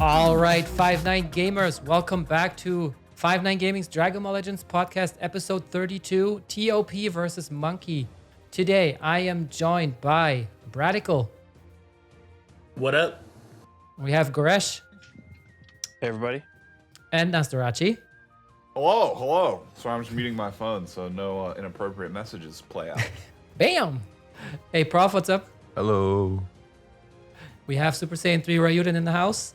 All right, 5-9 gamers, welcome back to 5-9 Gaming's Dragon Ball Legends podcast, episode 32, T.O.P versus Monke. Today, I am joined by Bradical. What up? We have Goresh. Hey, everybody. And Nastarachi. Hello. Sorry, I'm just muting my phone so no inappropriate messages play out. Bam! Hey, Prof, what's up? Hello. We have Super Saiyan 3 Ryuden in the house.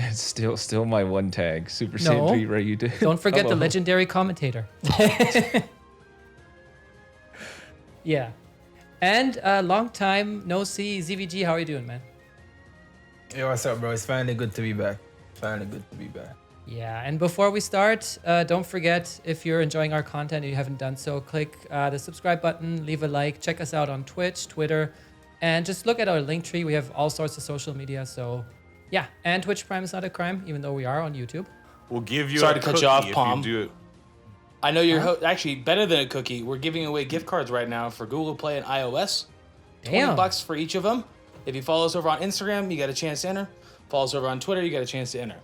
It's still my one tag. Super Saiyan 3 Ryuden. Don't forget the legendary commentator. Yeah. And long time no see, ZVG, how are you doing, man? Yo, what's up, bro? It's finally good to be back. Yeah, and before we start, don't forget, if you're enjoying our content and you haven't done so, click the subscribe button, leave a like, check us out on Twitch, Twitter, and just look at our link tree. We have all sorts of social media, so yeah. And Twitch Prime is not a crime, even though we are on YouTube. We'll give you Sorry a to cut cookie you off, if Palm. you do it. I know you're actually better than a cookie. We're giving away gift cards right now for Google Play and iOS. Damn. $20 for each of them. If you follow us over on Instagram, you got a chance to enter. Follow us over on Twitter, you got a chance to enter.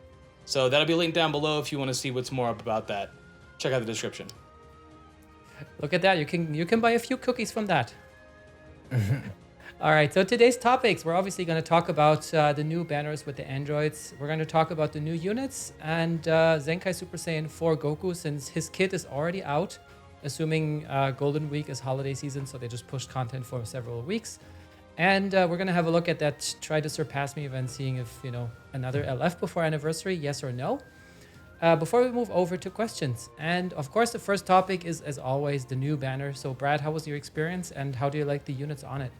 So that'll be linked down below if you want to see what's more up about that. Check out the description. Look at that, you can buy a few cookies from that. All right, so today's topics, we're obviously going to talk about the new banners with the androids. We're going to talk about the new units and Zenkai Super Saiyan 4 Goku, since his kit is already out, assuming Golden Week is holiday season, so they just pushed content for several weeks. And we're going to have a look at that Try to Surpass Me event, seeing if, another LF before anniversary, yes or no. Before we move over to questions. And of course, the first topic is, as always, the new banner. So Brad, how was your experience and how do you like the units on it?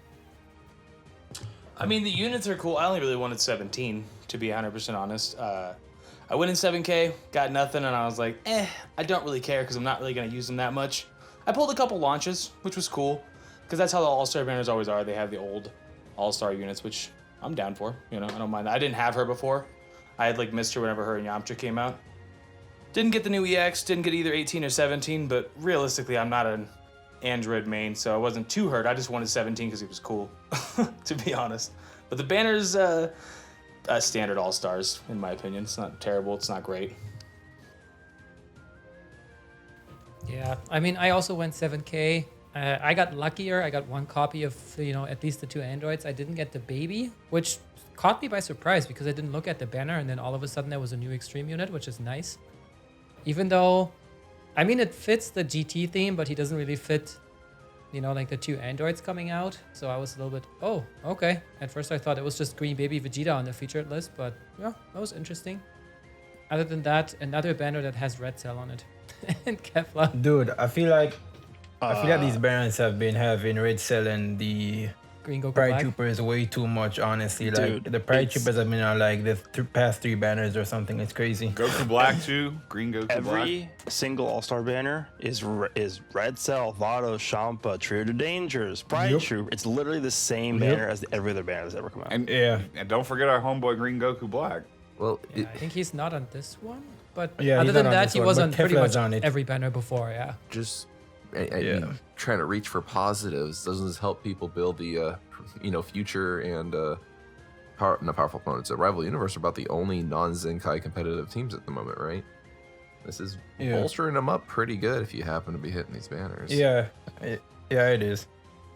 I mean, the units are cool. I only really wanted 17, to be 100% honest. I went in 7K, got nothing, and I was like, I don't really care because I'm not really going to use them that much. I pulled a couple launches, which was cool, because that's how the All-Star banners always are. They have the old All-Star units, which I'm down for. I don't mind. I didn't have her before. I had missed her whenever her and Yamcha came out. Didn't get the new EX, didn't get either 18 or 17, but realistically, I'm not an Android main, so I wasn't too hurt. I just wanted 17 because he was cool, to be honest. But the banner's standard All-Stars, in my opinion. It's not terrible. It's not great. Yeah, I mean, I also went 7K. I got luckier. I got one copy of, at least the two androids. I didn't get the baby, which caught me by surprise because I didn't look at the banner, and then all of a sudden there was a new extreme unit, which is nice. Even though, I mean, it fits the GT theme, but he doesn't really fit, the two androids coming out. So I was a little bit, oh, okay. At first I thought it was just Green Baby Vegeta on the featured list, but yeah, that was interesting. Other than that, another banner that has Red Cell on it. And Kefla. Dude, I feel like these banners have been having Red Cell and the Green Goku Pride Black. Troopers way too much, honestly. Dude, the Pride Troopers have been on the past 3 banners or something. It's crazy. Goku Black too. Green Goku Black. Every single All-Star banner is Red Cell, Vado, Champa, Trio to Dangers, Pride Yep. Troop. It's literally the same banner as every other banner that's ever come out. And Yeah. and don't forget our homeboy Green Goku Black. Well, Yeah, I think he's not on this one, but Yeah, other he's than not on that, this he one, was but on pretty Kefla's much on it. every banner before, yeah. just Yeah. trying to reach for positives. Doesn't this help people build the future and not powerful opponents? At Rival Universe are about the only non-Zenkai competitive teams at the moment, right? This is bolstering them up pretty good if you happen to be hitting these banners. Yeah, it is.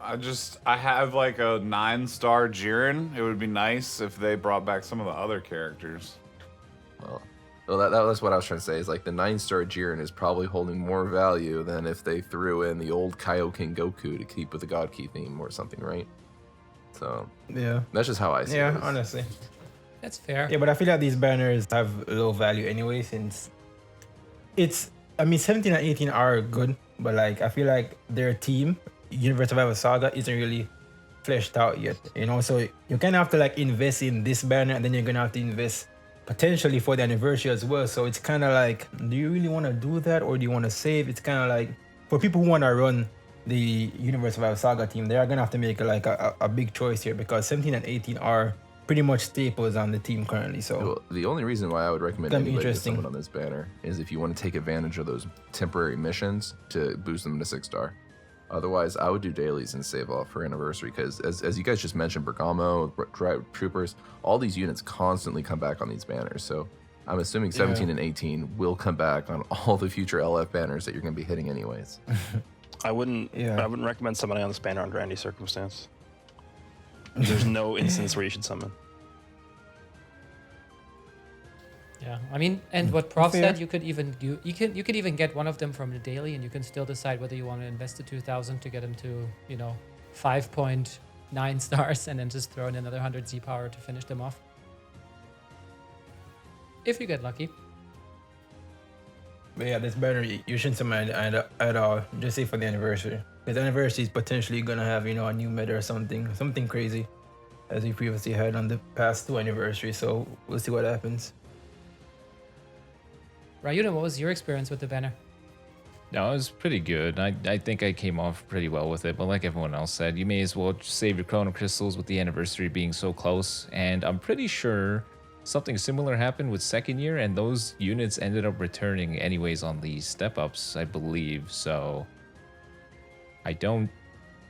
I have a 9-star Jiren. It would be nice if they brought back some of the other characters. Well, that's what I was trying to say. Is the 9-star Jiren is probably holding more value than if they threw in the old Kaioken Goku to keep with the God Key theme or something, right? So Yeah. that's just how I see it. Yeah, honestly. That's fair. Yeah, but I feel like these banners have low value anyway, since 17 and 18 are good, but I feel like their team, Universe Survival Saga, isn't really fleshed out yet. So you kind of have to invest in this banner, and then you're gonna have to invest potentially for the anniversary as well. So it's kind of do you really want to do that, or do you want to save? It's kind of for people who want to run the Universe Survival Saga team, they are gonna have to make a big choice here, because 17 and 18 are pretty much staples on the team currently. So Well, the only reason why I would recommend That'd be anybody get interesting. someone on this banner is if you want to take advantage of those temporary missions to boost them to 6-star. Otherwise, I would do dailies and save off for anniversary because, as you guys just mentioned, Bergamo, Troopers, all these units constantly come back on these banners. So I'm assuming 17 and 18 will come back on all the future LF banners that you're going to be hitting anyways. I wouldn't recommend summoning on this banner under any circumstance. There's no instance where you should summon. Yeah, I mean, and what Prof said, you could even you could even get one of them from the daily, and you can still decide whether you want to invest the 2,000 to get them to 5.9 stars, and then just throw in another 100 Z power to finish them off. If you get lucky. But yeah, this banner you shouldn't summon at all. Just say for the anniversary. Because anniversary is potentially gonna have a new meta or something crazy, as we previously had on the past 2 anniversaries. So we'll see what happens. Ryuna, what was your experience with the banner? No, it was pretty good. I think I came off pretty well with it, but like everyone else said, you may as well just save your Chronocrystals with the anniversary being so close. And I'm pretty sure something similar happened with second year, and those units ended up returning anyways on the step-ups, I believe. So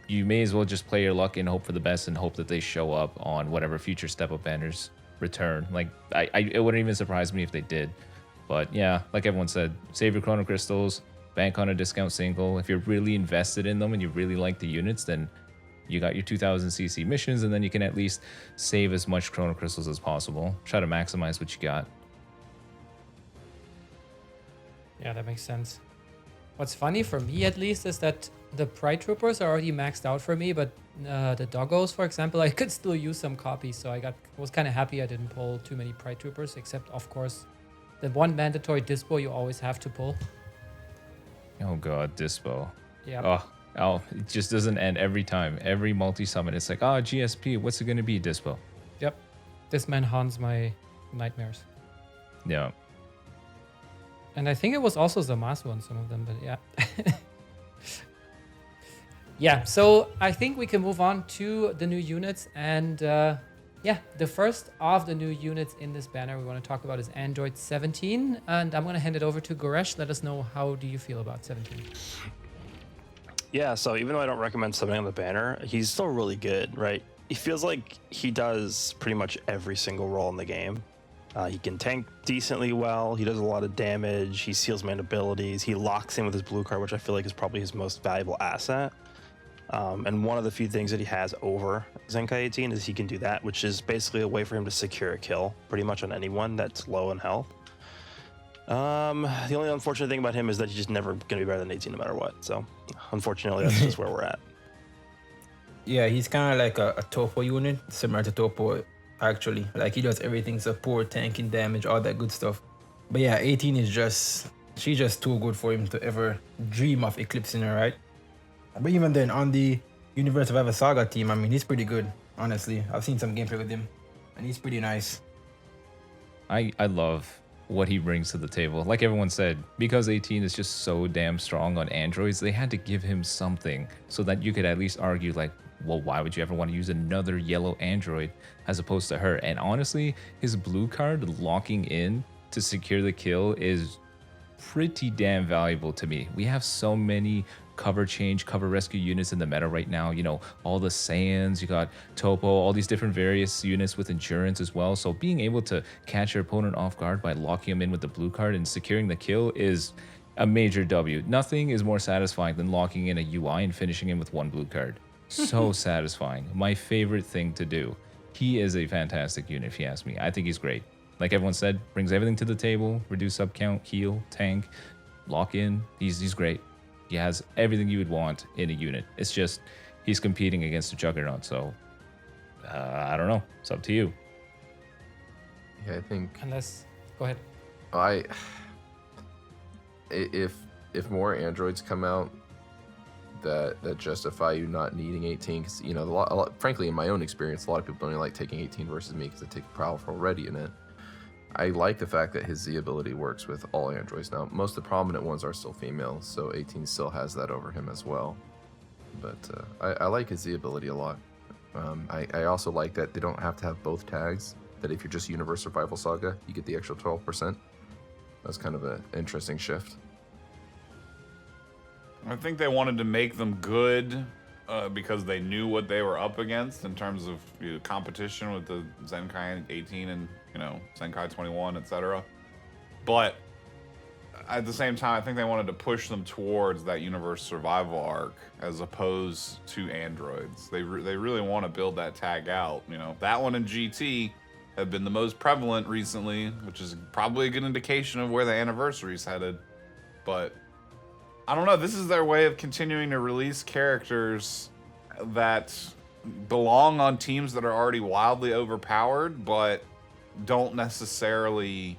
you may as well just play your luck and hope for the best and hope that they show up on whatever future step-up banners return. Like, it wouldn't even surprise me if they did. But yeah, like everyone said, save your Chronocrystals, bank on a discount single. If you're really invested in them and you really like the units, then you got your 2000 CC missions, and then you can at least save as much Chronocrystals as possible. Try to maximize what you got. Yeah, that makes sense. What's funny for me, at least, is that the Pride Troopers are already maxed out for me, but the Doggos, for example, I could still use some copies, so I was kind of happy I didn't pull too many Pride Troopers, except, of course, the one mandatory dispo you always have to pull. Oh god, dispo. Yeah. Oh, it just doesn't end every time. Every multi-summon, it's like, GSP, what's it going to be, dispo? Yep. This man haunts my nightmares. Yeah. And I think it was also Zamasu on some of them, but yeah. Yeah, so I think we can move on to the new units. And yeah, the first of the new units in this banner we want to talk about is Android 17. And I'm going to hand it over to Goresh. Let us know, how do you feel about 17? Yeah, so even though I don't recommend summoning on the banner, he's still really good, right? He feels like he does pretty much every single role in the game. He can tank decently well, he does a lot of damage, he seals main abilities, he locks in with his blue card, which I feel like is probably his most valuable asset. And one of the few things that he has over Zenkai 18 is he can do that, which is basically a way for him to secure a kill pretty much on anyone that's low in health. The only unfortunate thing about him is that he's just never going to be better than 18 no matter what. So, unfortunately, that's just where we're at. Yeah, he's kind of like a Topo unit, similar to Topo, actually. Like, he does everything, support, tanking, damage, all that good stuff. But yeah, 18 is she's just too good for him to ever dream of eclipsing her, right? But even then, on the Universe of Eva Saga team, I mean, he's pretty good, honestly. I've seen some gameplay with him, and he's pretty nice. I love what he brings to the table. Like everyone said, because 18 is just so damn strong on androids, they had to give him something so that you could at least argue like, well, why would you ever want to use another yellow android as opposed to her? And honestly, his blue card locking in to secure the kill is pretty damn valuable to me. We have so many cover change, cover rescue units in the meta right now. You know, all the Saiyans, you got Topo, all these different various units with endurance as well. So being able to catch your opponent off guard by locking him in with the blue card and securing the kill is a major W. Nothing is more satisfying than locking in a UI and finishing him with one blue card. So satisfying. My favorite thing to do. He is a fantastic unit, if you ask me. I think he's great. Like everyone said, brings everything to the table, reduce sub count, heal, tank, lock in. He's great. He has everything you would want in a unit. It's just he's competing against a juggernaut, so I don't know. It's up to you. Yeah, I think Go ahead. if more androids come out that justify you not needing 18, because a lot, frankly, in my own experience, a lot of people don't even like taking 18 versus me because they take powerful already in it. I like the fact that his Z ability works with all androids. Now, most of the prominent ones are still female, so 18 still has that over him as well. But I like his Z ability a lot. I also like that they don't have to have both tags, that if you're just Universe Survival Saga, you get the extra 12%. That's kind of an interesting shift. I think they wanted to make them good because they knew what they were up against in terms of competition with the Zenkai 18 and Zenkai 21, etc. But at the same time, I think they wanted to push them towards that universe survival arc as opposed to androids. They really want to build that tag out. That one and GT have been the most prevalent recently, which is probably a good indication of where the anniversary's headed. But I don't know. This is their way of continuing to release characters that belong on teams that are already wildly overpowered, but don't necessarily,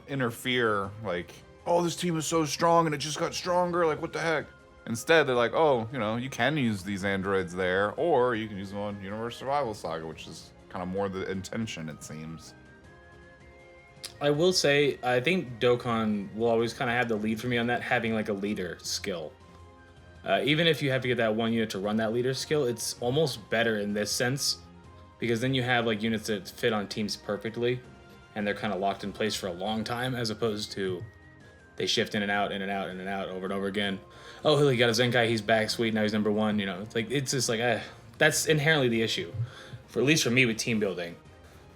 interfere. Like, oh, this team is so strong and it just got stronger. Like, what the heck? Instead, they're like, oh, you can use these androids there, or you can use them on Universe Survival Saga, which is kind of more the intention, it seems. I will say, I think Dokkan will always kind of have the lead for me on that, having like a leader skill. Even if you have to get that one unit to run that leader skill, it's almost better in this sense, because then you have like units that fit on teams perfectly, and they're kind of locked in place for a long time, as opposed to they shift in and out, in and out, in and out over and over again. Oh, he got a Zenkai, he's back, sweet, now he's number one. It's just like, that's inherently the issue, at least for me with team building.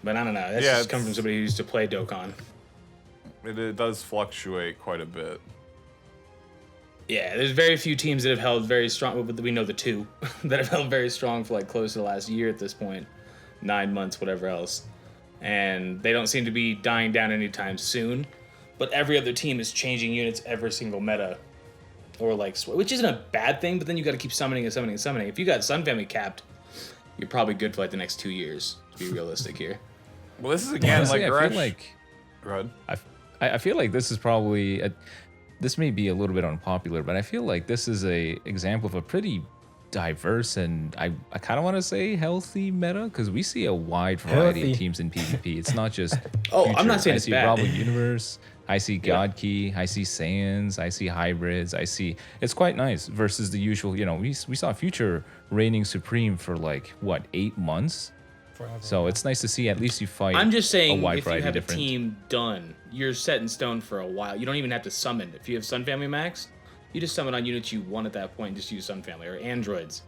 But I don't know. That's just come from somebody who used to play Dokkan. It does fluctuate quite a bit. Yeah, there's very few teams that have held very strong. We know the two that have held very strong for like close to the last year at this point, 9 months, whatever else. And they don't seem to be dying down anytime soon. But every other team is changing units every single meta, or like, which isn't a bad thing. But then you got to keep summoning and summoning and summoning. If you got Sun Family capped, you're probably good for like the next 2 years. To be realistic here. Well, this is again Honestly, like I Gresh. feel like Go ahead. I feel like this is probably this may be a little bit unpopular, but I feel like this is a example of a pretty diverse and I kind of want to say healthy meta, because we see a wide variety Healthy. of teams in PvP. It's not just Oh, I'm not saying I it's see bad. Bravo Universe, I see God Key, I see Saiyans, I see hybrids, it's quite nice versus the usual. We saw Future reigning supreme for like what 8 months. Forever. So it's nice to see at least you fight. I'm just saying, a wide if you variety have a different. team done, you're set in stone for a while. You don't even have to summon. If you have Sun Family Max, you just summon on units you want at that point and just use Sun Family, or androids.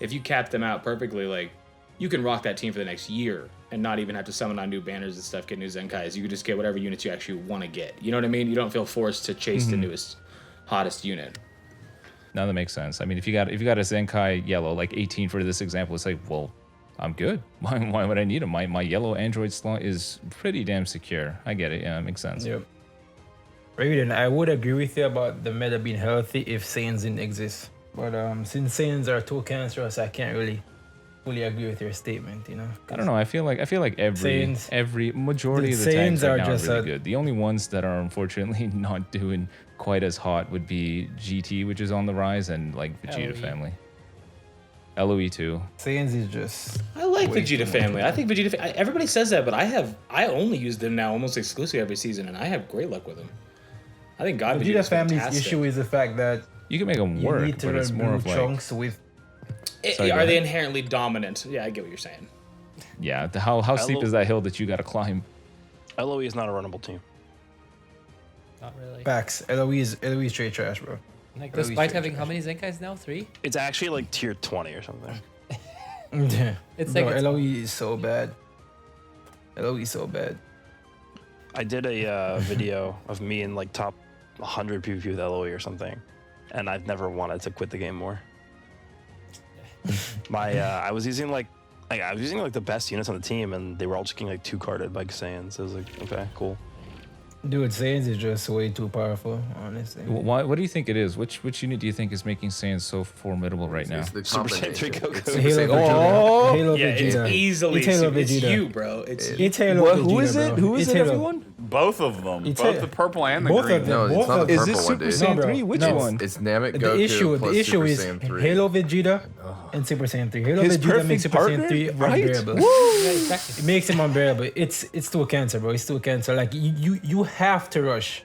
If you cap them out perfectly, like, you can rock that team for the next year and not even have to summon on new banners and stuff, get new Zenkais. You can just get whatever units you actually want to get. You know what I mean? You don't feel forced to chase the newest, hottest unit. No, that makes sense. I mean, if you got a Zenkai yellow, like 18 for this example, it's like, well, I'm good. Why would I need him? My yellow android slot is pretty damn secure. I get it. Yeah, it makes sense. Yep. Raiden, I would agree with you about the meta being healthy if Saiyans didn't exist. But since Saiyans are too cancerous, I can't really fully agree with your statement. I don't know. I feel like Saiyans- every majority of the Saiyans tags are right now are just really a- good. The only ones that are unfortunately not doing quite as hot would be GT, which is on the rise, and like Vegeta LOE. family. LOE too. Saiyans is just. I like way Vegeta too family. much. I think Vegeta. Everybody says that, but I only use them now almost exclusively every season, and I have great luck with them. I think God Vegeta Vegeta's family's fantastic. issue is the fact that You can make them you work, need to but it's run more blue of like, chunks with. Sorry, go Are they ahead. inherently dominant? Yeah, I get what you're saying. yeah. How steep is that hill that you got to climb? LOE is not a runnable team. Not really. Facts. LOE is straight trash, bro. Like, LOE despite straight having trash. how many Zenkais now? 3? It's actually like tier 20 or something. Yeah. It's Bro, like it's- LOE is so bad. LOE is so bad. I did a video of me in like top 100 PvP with LOE or something, and I've never wanted to quit the game more. I was using like the best units on the team, and they were all just getting like 2-carded by Saiyans. So I was like, okay, cool. Dude, Saiyans is just way too powerful, honestly. What do you think it is? Which unit do you think is making Saiyan so formidable right now? It's the Super Saiyan 3 combination. Goku. It's Super Halo Saiyan Vegeta. three. Halo Yeah, it's Vegeta. easily. It's Halo It's Vegeta. you, bro. It's you. It's Halo What? Vegeta, Who is it? bro. Who is It's it, Halo. everyone? Both of them. It's both a- the purple and the both green. of them. No, it's Both not of the Is purple this one, Super dude. Saiyan No, bro. 3? Which No. one? It's Namek The Goku issue plus Super is Saiyan 3. Halo Vegeta and Super Saiyan 3. Halo His Vegeta perfect makes Super partner, Saiyan 3 right? unbearable. yeah, exactly. It makes him unbearable. It's too cancer, bro. It's too cancer. Like you have to rush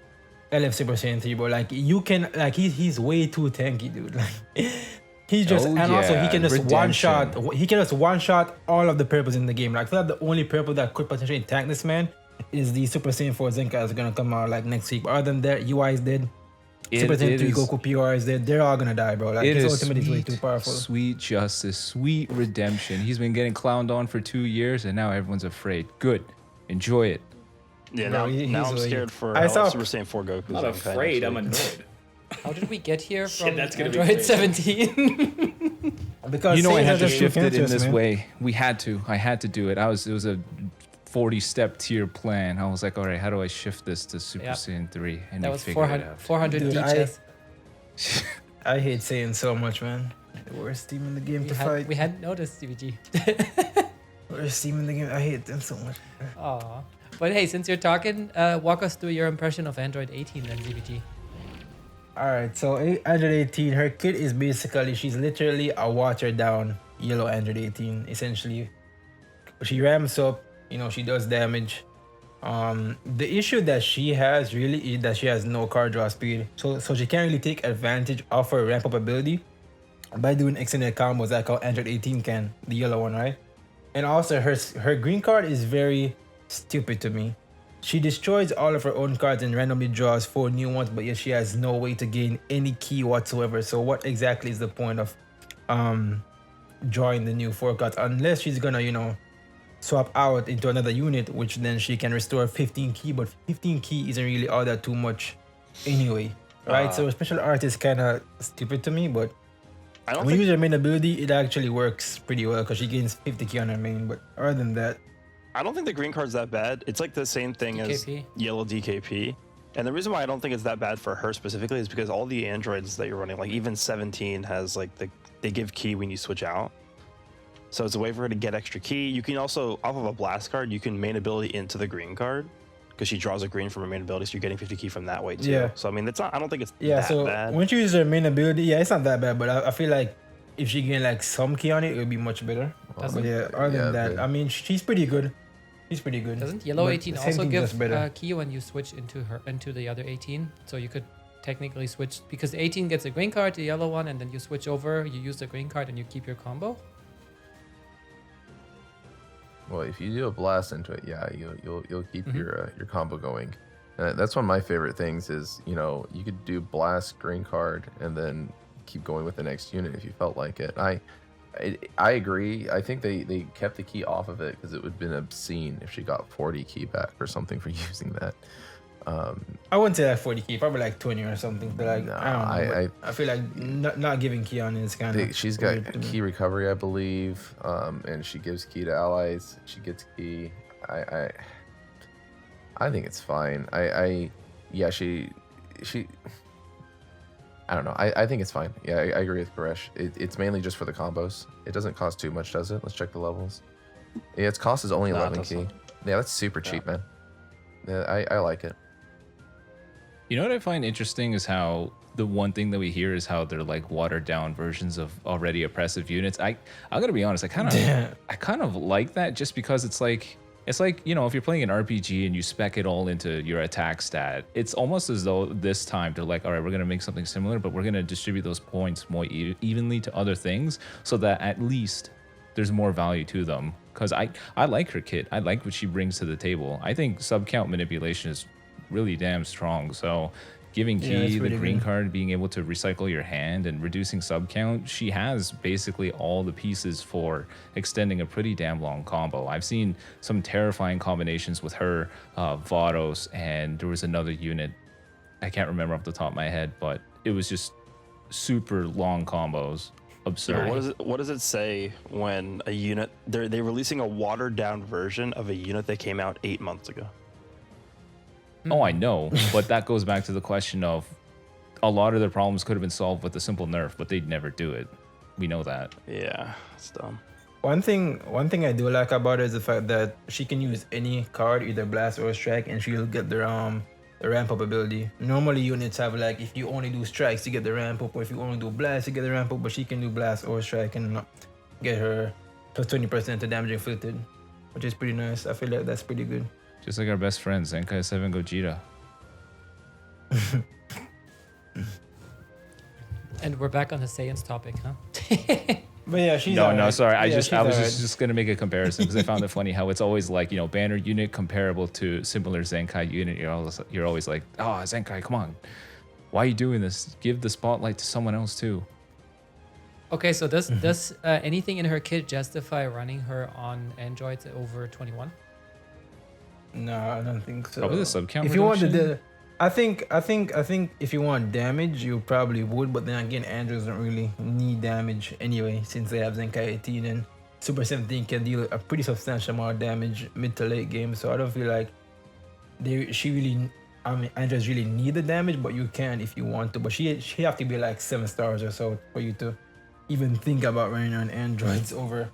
LF Super Saiyan 3, bro. Like you can he's way too tanky, dude. Like he's just Oh, and also he yeah, can just redemption. he can just one shot all of the purples in the game. Like I feel like the only purple that could potentially tank this man is the Super Saiyan 4 Zenkai that's gonna come out like next week. But other than that, UI is dead. Super It, Saiyan it 3 is Goku PRs, they're all gonna die, bro. Like it his is ultimate is way sweet, too powerful. sweet justice, sweet redemption. He's been getting clowned on for 2 years, and now everyone's afraid. Good, enjoy it. Yeah, Bro, now he's I'm like- scared for I how saw- Super Saiyan 4 Goku. I'm not afraid. I'm annoyed. How did we get here from that's gonna be Android crazy. 17? Because You know, I Saiyan had has to a few shift it in cancers, this man. way. We had to. I had to do it. It was a 40-step tier plan. I was like, all right, how do I shift this to Super Yep. Saiyan 3? And That we was figured 400, it out. 400 Dude, DHS. I hate Saiyan so much, man. The worst team in the game to fight. We hadn't noticed, CBG. Worst team in the game. I hate them so much. Aw. But hey, since you're talking, walk us through your impression of Android 18 then, CBG. Alright, so Android 18, her kit is basically, she's literally a watered down yellow Android 18, essentially. She ramps up, you know, she does damage. The issue that she has really is that she has no card draw speed. So she can't really take advantage of her ramp up ability by doing extended combos like how Android 18 can, the yellow one, right? And also her green card is very stupid to me. She destroys all of her own cards and randomly draws 4 new ones, but yet she has no way to gain any key whatsoever. So what exactly is the point of drawing the new 4 cards? Unless she's gonna, you know, swap out into another unit, which then she can restore 15 key, but 15 key isn't really all that too much anyway, right? So special art is kind of stupid to me, but I don't when you think use her main ability, it actually works pretty well because she gains 50 key on her main, but other than that, I don't think the green card's that bad. It's like the same thing as DKP. yellow DKP. And the reason why I don't think it's that bad for her specifically is because all the androids that you're running, like even 17 has like they give key when you switch out. So it's a way for her to get extra key. You can also, off of a blast card, you can main ability into the green card because she draws a green from her main ability, so you're getting 50 key from that way too. Yeah. So I mean, it's not. I don't think it's yeah, that so bad. once you use her main ability, yeah, it's not that bad, but I feel like if she gain like some key on it, it would be much better. Doesn't- But yeah, other than that, good. I mean, she's pretty good. She's pretty good. Doesn't yellow But 18 the same also thing, give just better. key when you switch into the other 18? So you could technically switch, because 18 gets a green card, the yellow one, and then you switch over, you use the green card, and you keep your combo? Well, if you do a blast into it, yeah, you'll keep Mm-hmm. your combo going. That's one of my favorite things is, you know, you could do blast, green card, and then keep going with the next unit if you felt like it. I agree. I think they kept the key off of it because it would have been obscene if she got 40 key back or something for using that. I wouldn't say like 40 key, probably like 20 or something. But like, No, I don't know. I feel like not giving key on it is kind of. She's got key recovery, I believe, and she gives key to allies. She gets key. I think it's fine. Yeah, she. I don't know. I think it's fine. Yeah, I agree with Koresh. It's mainly just for the combos. It doesn't cost too much, does it? Let's check the levels. Yeah, its cost is only No, it 11 key. doesn't. Yeah, that's super cheap, man. Yeah, I like it. You know what I find interesting is how the one thing that we hear is how they're like watered down versions of already oppressive units. I'm gonna be honest, I kind of like that just because it's like, you know, if you're playing an RPG and you spec it all into your attack stat, it's almost as though this time they're like, all right, we're gonna make something similar, but we're gonna distribute those points more evenly to other things so that at least there's more value to them. Because I like her kit. I like what she brings to the table. I think sub count manipulation is really damn strong. So giving Yeah, key, it's the pretty green good. card, being able to recycle your hand and reducing sub count, she has basically all the pieces for extending a pretty damn long combo. I've seen some terrifying combinations with her, Vados, and there was another unit, I can't remember off the top of my head, but it was just super long combos. Absurd. What does it say when a unit they're releasing a watered down version of a unit that came out 8 months ago? Oh, I know, but that goes back to the question of a lot of their problems could have been solved with a simple nerf, but they'd never do it. We know that. Yeah, it's dumb. One thing I do like about her is the fact that she can use any card, either blast or strike, and she'll get the ramp up ability. Normally units have like, if you only do strikes you get the ramp up, or if you only do blast you get the ramp up, but she can do blast or strike and get her plus 20% to damage inflicted, which is pretty nice. I feel like that's pretty good. Just like our best friend, Zenkai 7 Gogeta. And we're back on the Saiyans topic, huh? But yeah, she's No, alright. sorry. I Yeah, was she's alright. just gonna make a comparison because I found it funny how it's always like, you know, banner unit comparable to similar Zenkai unit. You're always like, oh, Zenkai, come on. Why are you doing this? Give the spotlight to someone else too. Okay, so does anything in her kit justify running her on androids over 21? No, I don't think so. Probably the sub count If you wanted reduction? the, I think if you want damage, you probably would. But then again, androids don't really need damage anyway, since they have Zenkai 18 and Super 17 can deal a pretty substantial amount of damage mid to late game. So I don't feel like androids really need the damage, but you can if you want to. But she have to be like 7 stars or so for you to even think about running on androids over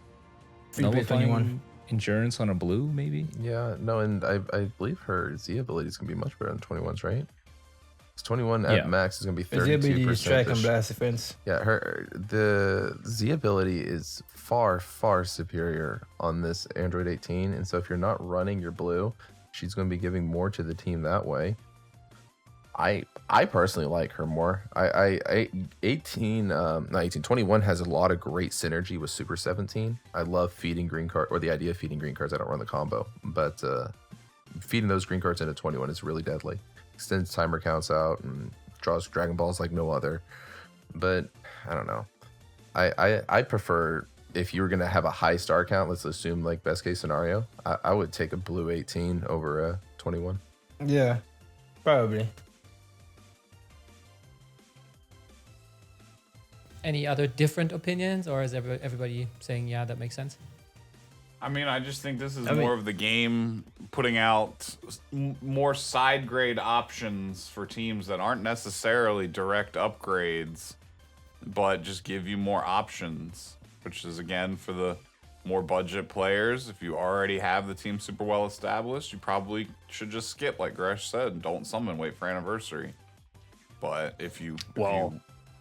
3.21. Nullifying endurance on a blue, maybe? Yeah, no, and I believe her Z ability is gonna be much better than 21's, right? It's 21 Yeah. at max is gonna be The ability is 32%. strike and blast defense. Yeah, the Z ability is far superior on this Android 18, and so if you're not running your blue, she's going to be giving more to the team that way. I personally like her more. I 21 has a lot of great synergy with Super 17. I love feeding green card, or the idea of feeding green cards. I don't run the combo, but feeding those green cards into 21 is really deadly. Extends timer counts out and draws Dragon Balls like no other. But I don't know. I prefer, if you were gonna have a high star count, let's assume like best case scenario, I would take a blue 18 over a 21. Yeah, probably. Any other different opinions, or is everybody saying, yeah, that makes sense? I mean, I just think this is more of the game putting out more side grade options for teams that aren't necessarily direct upgrades, but just give you more options, which is, again, for the more budget players. If you already have the team super well established, you probably should just skip, like Gresh said. Don't summon, wait for anniversary. But if you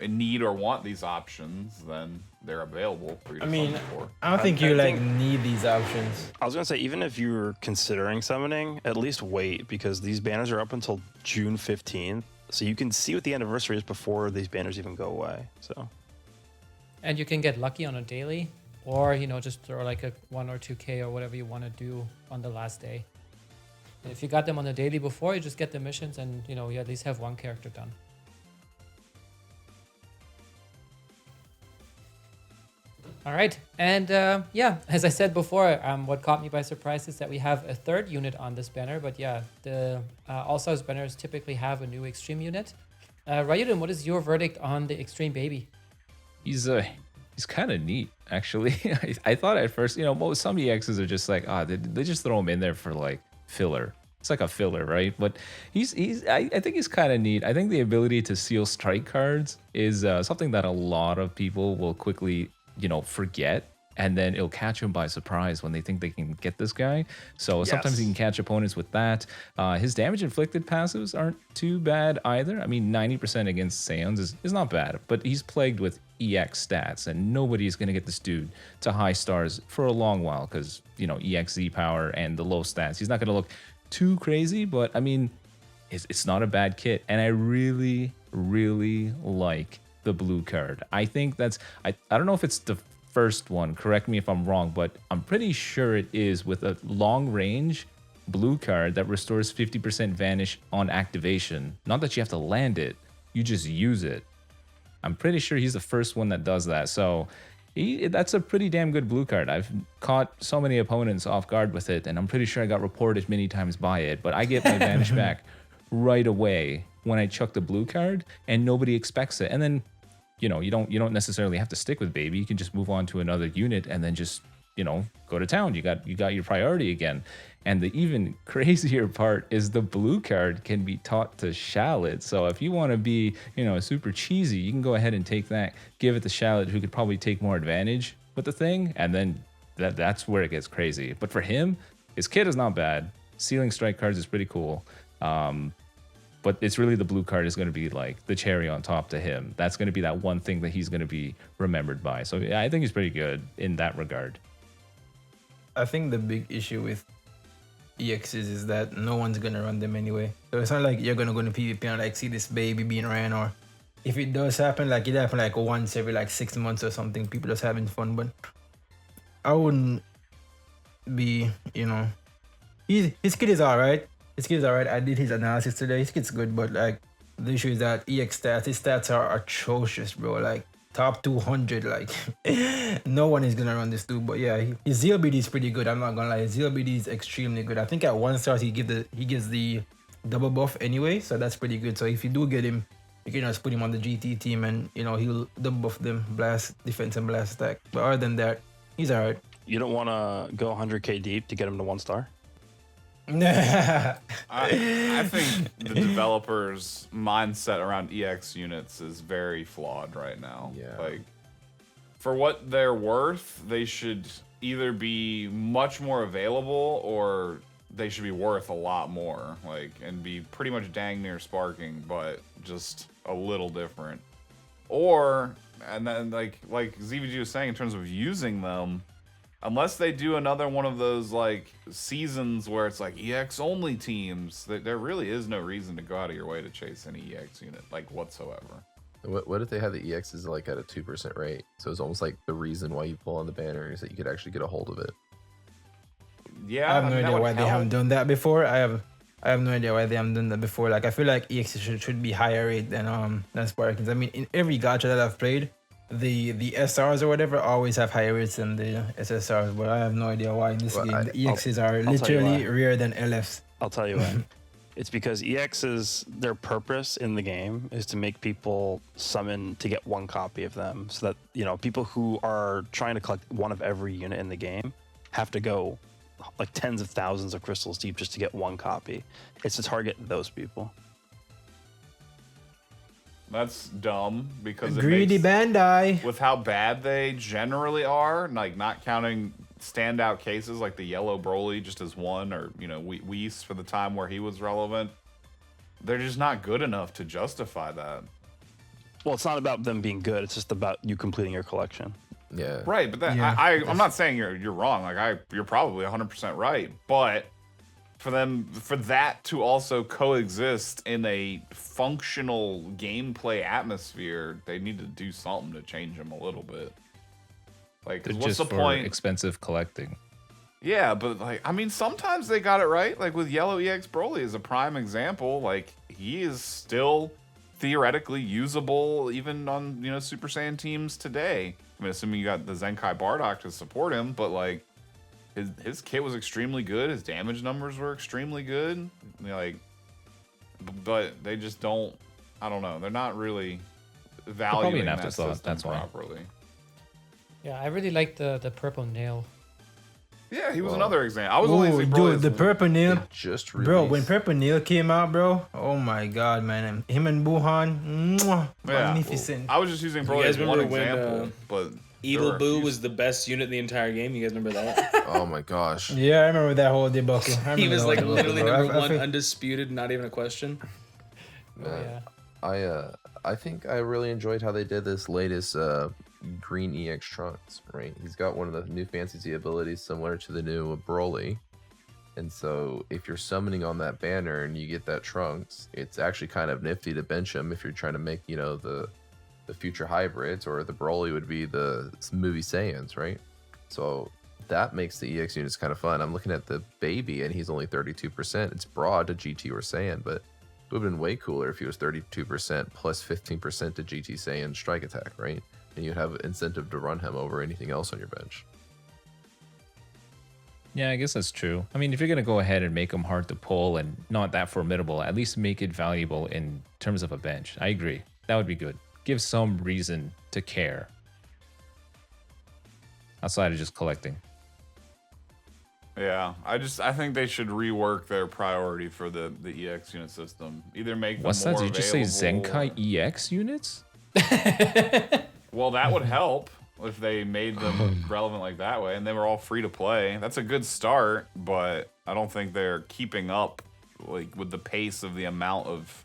need or want these options, then they're available for you to summon for. I don't think you need these options. I was gonna say, even if you're considering summoning, at least wait, because these banners are up until June 15th, so you can see what the anniversary is before these banners even go away. So, And you can get lucky on a daily, or just throw like a 1 or 2K or whatever you want to do on the last day. And if you got them on the daily before, you just get the missions, and you at least have one character done. All right, and as I said before, what caught me by surprise is that we have a third unit on this banner. But yeah, the All-Stars banners typically have a new Extreme unit. Ryuden, what is your verdict on the Extreme Baby? He's kind of neat, actually. I thought at first, some EXs are just like, they just throw him in there for like filler. It's like a filler, right? But I think he's kind of neat. I think the ability to seal strike cards is something that a lot of people will quickly forget, and then it'll catch them by surprise when they think they can get this guy. So sometimes he can catch opponents with that. His damage inflicted passives aren't too bad either. I mean, 90% against Saiyans is not bad, but he's plagued with EX stats, and nobody's going to get this dude to high stars for a long while because, EXZ power and the low stats. He's not going to look too crazy, but I mean, it's not a bad kit, and I really, really like the blue card. I think I don't know if it's the first one, correct me if I'm wrong, but I'm pretty sure it is, with a long range blue card that restores 50% vanish on activation. Not that you have to land it, you just use it. I'm pretty sure he's the first one that does that. So that's a pretty damn good blue card. I've caught so many opponents off guard with it, and I'm pretty sure I got reported many times by it, but I get my vanish back right away when I chuck the blue card, and nobody expects it. And then you don't necessarily have to stick with Baby. You can just move on to another unit and then just go to town. You got your priority again. And the even crazier part is the blue card can be taught to Shallot. So if you want to be super cheesy, you can go ahead and take that, give it to Shallot, who could probably take more advantage with the thing, and then that's where it gets crazy. But for him, his kit is not bad. Sealing strike cards is pretty cool. But it's really the blue card is going to be like the cherry on top to him. That's going to be that one thing that he's going to be remembered by. So yeah, I think he's pretty good in that regard. I think the big issue with EXs is that no one's going to run them anyway. So it's not like you're going to go to PvP and like see this baby being ran, or if it does happen, like it happens like once every like 6 months or something. People just having fun, but I wouldn't be, his kid is alright. His kid's alright. I did his analysis today. His kid's good, but like The issue is that EX stats, his stats are atrocious, bro. Like top 200, like no one is gonna run this dude. But yeah, his ZLBD is pretty good. I'm not gonna lie, his ZLBD is extremely good. I think at 1 star he gives the double buff anyway, so that's pretty good. So if you do get him, you can just put him on the GT team, and you know he'll double buff them, blast defense and blast attack. But other than that, he's alright. You don't want to go 100k deep to get him to 1 star? I think the developers' mindset around EX units is very flawed right now. Yeah. Like, for what they're worth, they should either be much more available or they should be worth a lot more. Like, and be pretty much dang near sparking, but just a little different. Or, and then like ZVG was saying in terms of using them, unless they do another one of those like seasons where it's like EX only teams, there really is no reason to go out of your way to chase any EX unit like whatsoever. What if they had the EXs like at a 2% rate? So it's almost like the reason why you pull on the banner is that you could actually get a hold of it. Yeah, I have no that idea would why they help. haven't done that before. I have no idea why they haven't done that before. Like I feel like EX should be higher rate than Sparkins. I mean, in every gacha that I've played, the SRs or whatever always have higher rates than the SSRs, but I have no idea why in this Well, game the EXs are I'll tell you literally why. rarer than LFs. I'll tell you why. It's because EXs, their purpose in the game is to make people summon to get 1 copy of them, so that, you know, people who are trying to collect one of every unit in the game have to go like tens of thousands of crystals deep just to get 1 copy. It's to target those people. That's dumb because Greedy it makes, Bandai. with how bad they generally are, like not counting standout cases like the yellow Broly just as one, or you know Whis for the time where he was relevant, they're just not good enough to justify that. Well, it's not about them being good. It's just about you completing your collection. Yeah. Right, but that, Yeah. I'm not saying you're wrong. Like you're probably 100% right, but for that to also coexist in a functional gameplay atmosphere, they need to do something to change them a little bit. Like, 'cause They're what's just the for point? expensive collecting. Yeah, but like, I mean, sometimes they got it right. Like with Yellow EX Broly is a prime example. Like he is still theoretically usable even on, you know, Super Saiyan teams today. I mean, assuming you got the Zenkai Bardock to support him, but like his kit was extremely good. His damage numbers were extremely good. Like, but they just don't. I don't know. They're not really valuing an that afterthought, system that's why. properly. Yeah, I really like the purple nail. Yeah, he was another example. I was only Oh, using Broly dude, as the purple nail. They just released. Bro, when Purple Nail came out, bro, oh my god, man. Him and Buhan, mwah, Yeah, magnificent. I was just using You Broly guys as one remember when, example, but Evil there are a Boo few- was the best unit in the entire game. You guys remember that? Oh my gosh. Yeah, I remember that whole debacle. He was like literally number one, feel- undisputed, not even a question. Oh, yeah. I think I really enjoyed how they did this latest green EX Trunks, right? He's got one of the new fancy Z abilities similar to the new Broly. And so if you're summoning on that banner and you get that Trunks, it's actually kind of nifty to bench him if you're trying to make, you know, the future hybrids, or the Broly would be the movie Saiyans, right? So that makes the EX units kind of fun. I'm looking at the baby and he's only 32%. It's broad to GT or Saiyan, but it would have been way cooler if he was 32% plus 15% to GT Saiyan strike attack, right? And you'd have incentive to run him over anything else on your bench. Yeah, I guess that's true. I mean, if you're going to go ahead and make them hard to pull and not that formidable, at least make it valuable in terms of a bench. I agree. That would be good. Give some reason to care outside of just collecting. Yeah, I think they should rework their priority for the EX unit system. Either make them What's more that? Did you just say available Zenkai EX units? Well, that would help if they made them relevant like that way, and they were all free to play. That's a good start, but I don't think they're keeping up like with the pace of the amount of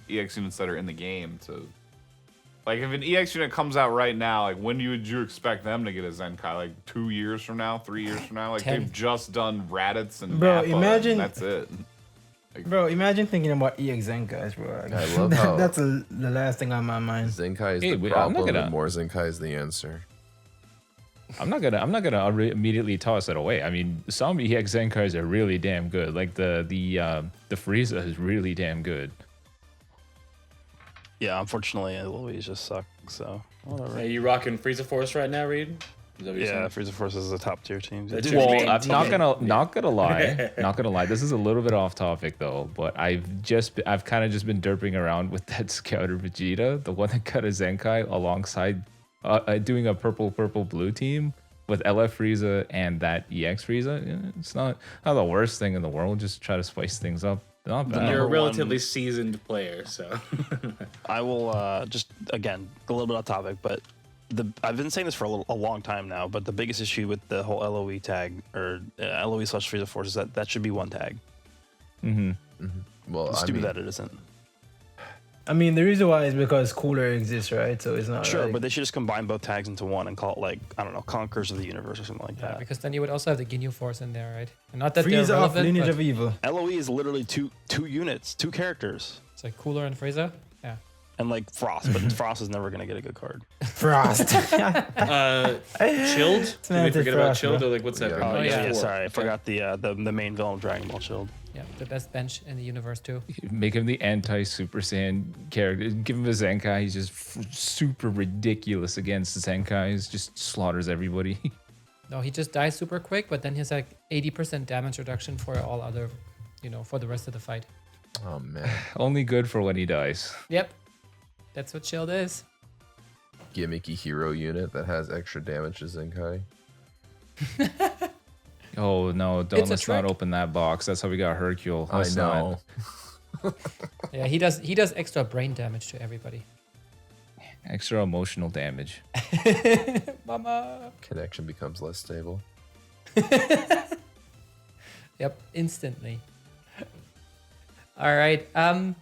EX units that are in the game. To like, if an EX unit comes out right now, like when would you expect them to get a Zenkai? Like 2 years from now, 3 years from now? Like 10. they've just done Raditz and Bro, Nappa, and imagine- that's it. Bro, imagine thinking about EX Zenkais, bro. Like, I love how- that's the last thing on my mind. Zenkai is Hey, the wait, I'm not problem, gonna- and more Zenkai is the answer. I'm not gonna immediately toss it away. I mean, some EX Zenkais are really damn good. Like the Frieza is really damn good. Yeah, unfortunately, Louise just sucks. So whatever. Are you rocking Frieza Force right now, Reed? Is that what you're Yeah, saying? Frieza Force is a top tier team. That's Dude, your Well, main I'm not team. gonna lie, not gonna lie. This is a little bit off topic though, but I've kind of just been derping around with that Scouter Vegeta, the one that got a Zenkai alongside doing a purple blue team with LF Frieza and that EX Frieza. Yeah, it's not the worst thing in the world. Just try to spice things up. Not bad. You're a Number relatively one- seasoned player, so. I will just again a little bit off topic, but I've been saying this for a long time now. But the biggest issue with the whole LOE tag or LOE / Frieza Force is that should be one tag. Well, It's I stupid mean, that it isn't. I mean, the reason why is because Cooler exists, right? So it's not Sure, like, but they should just combine both tags into one and call it like I don't know, Conquerors of the Universe or something like Yeah, that. because then you would also have the Ginyu Force in there, right? And not that they're Frieza of relevant, Lineage but of Evil. LOE is literally two units, two characters, it's like Cooler and Frieza. Yeah. and like Frost, but Frost is never gonna get a good card. Frost. Chilled? Did we not forget the about Frost, Chilled? bro. Or like, what's that? Yeah. bro? Oh, yeah. Yeah, Four. sorry, I forgot the main villain of Dragon Ball Shield. Yeah, the best bench in the universe too. Make him the anti-Super Saiyan character. Give him a Zenkai. He's just super ridiculous against Zenkais. Just slaughters everybody. No, he just dies super quick, but then he's like 80% damage reduction for all other, for the rest of the fight. oh man, Only good for when he dies. Yep. That's what Shield is. gimmicky hero unit that has extra damage to Zenkai. Oh no! It's Don't a let's not trick. open that box. That's how we got Hercule. I Let's not. know. Yeah, he does extra brain damage to everybody. Extra emotional damage. Mama. Connection becomes less stable. Yep, instantly. All right.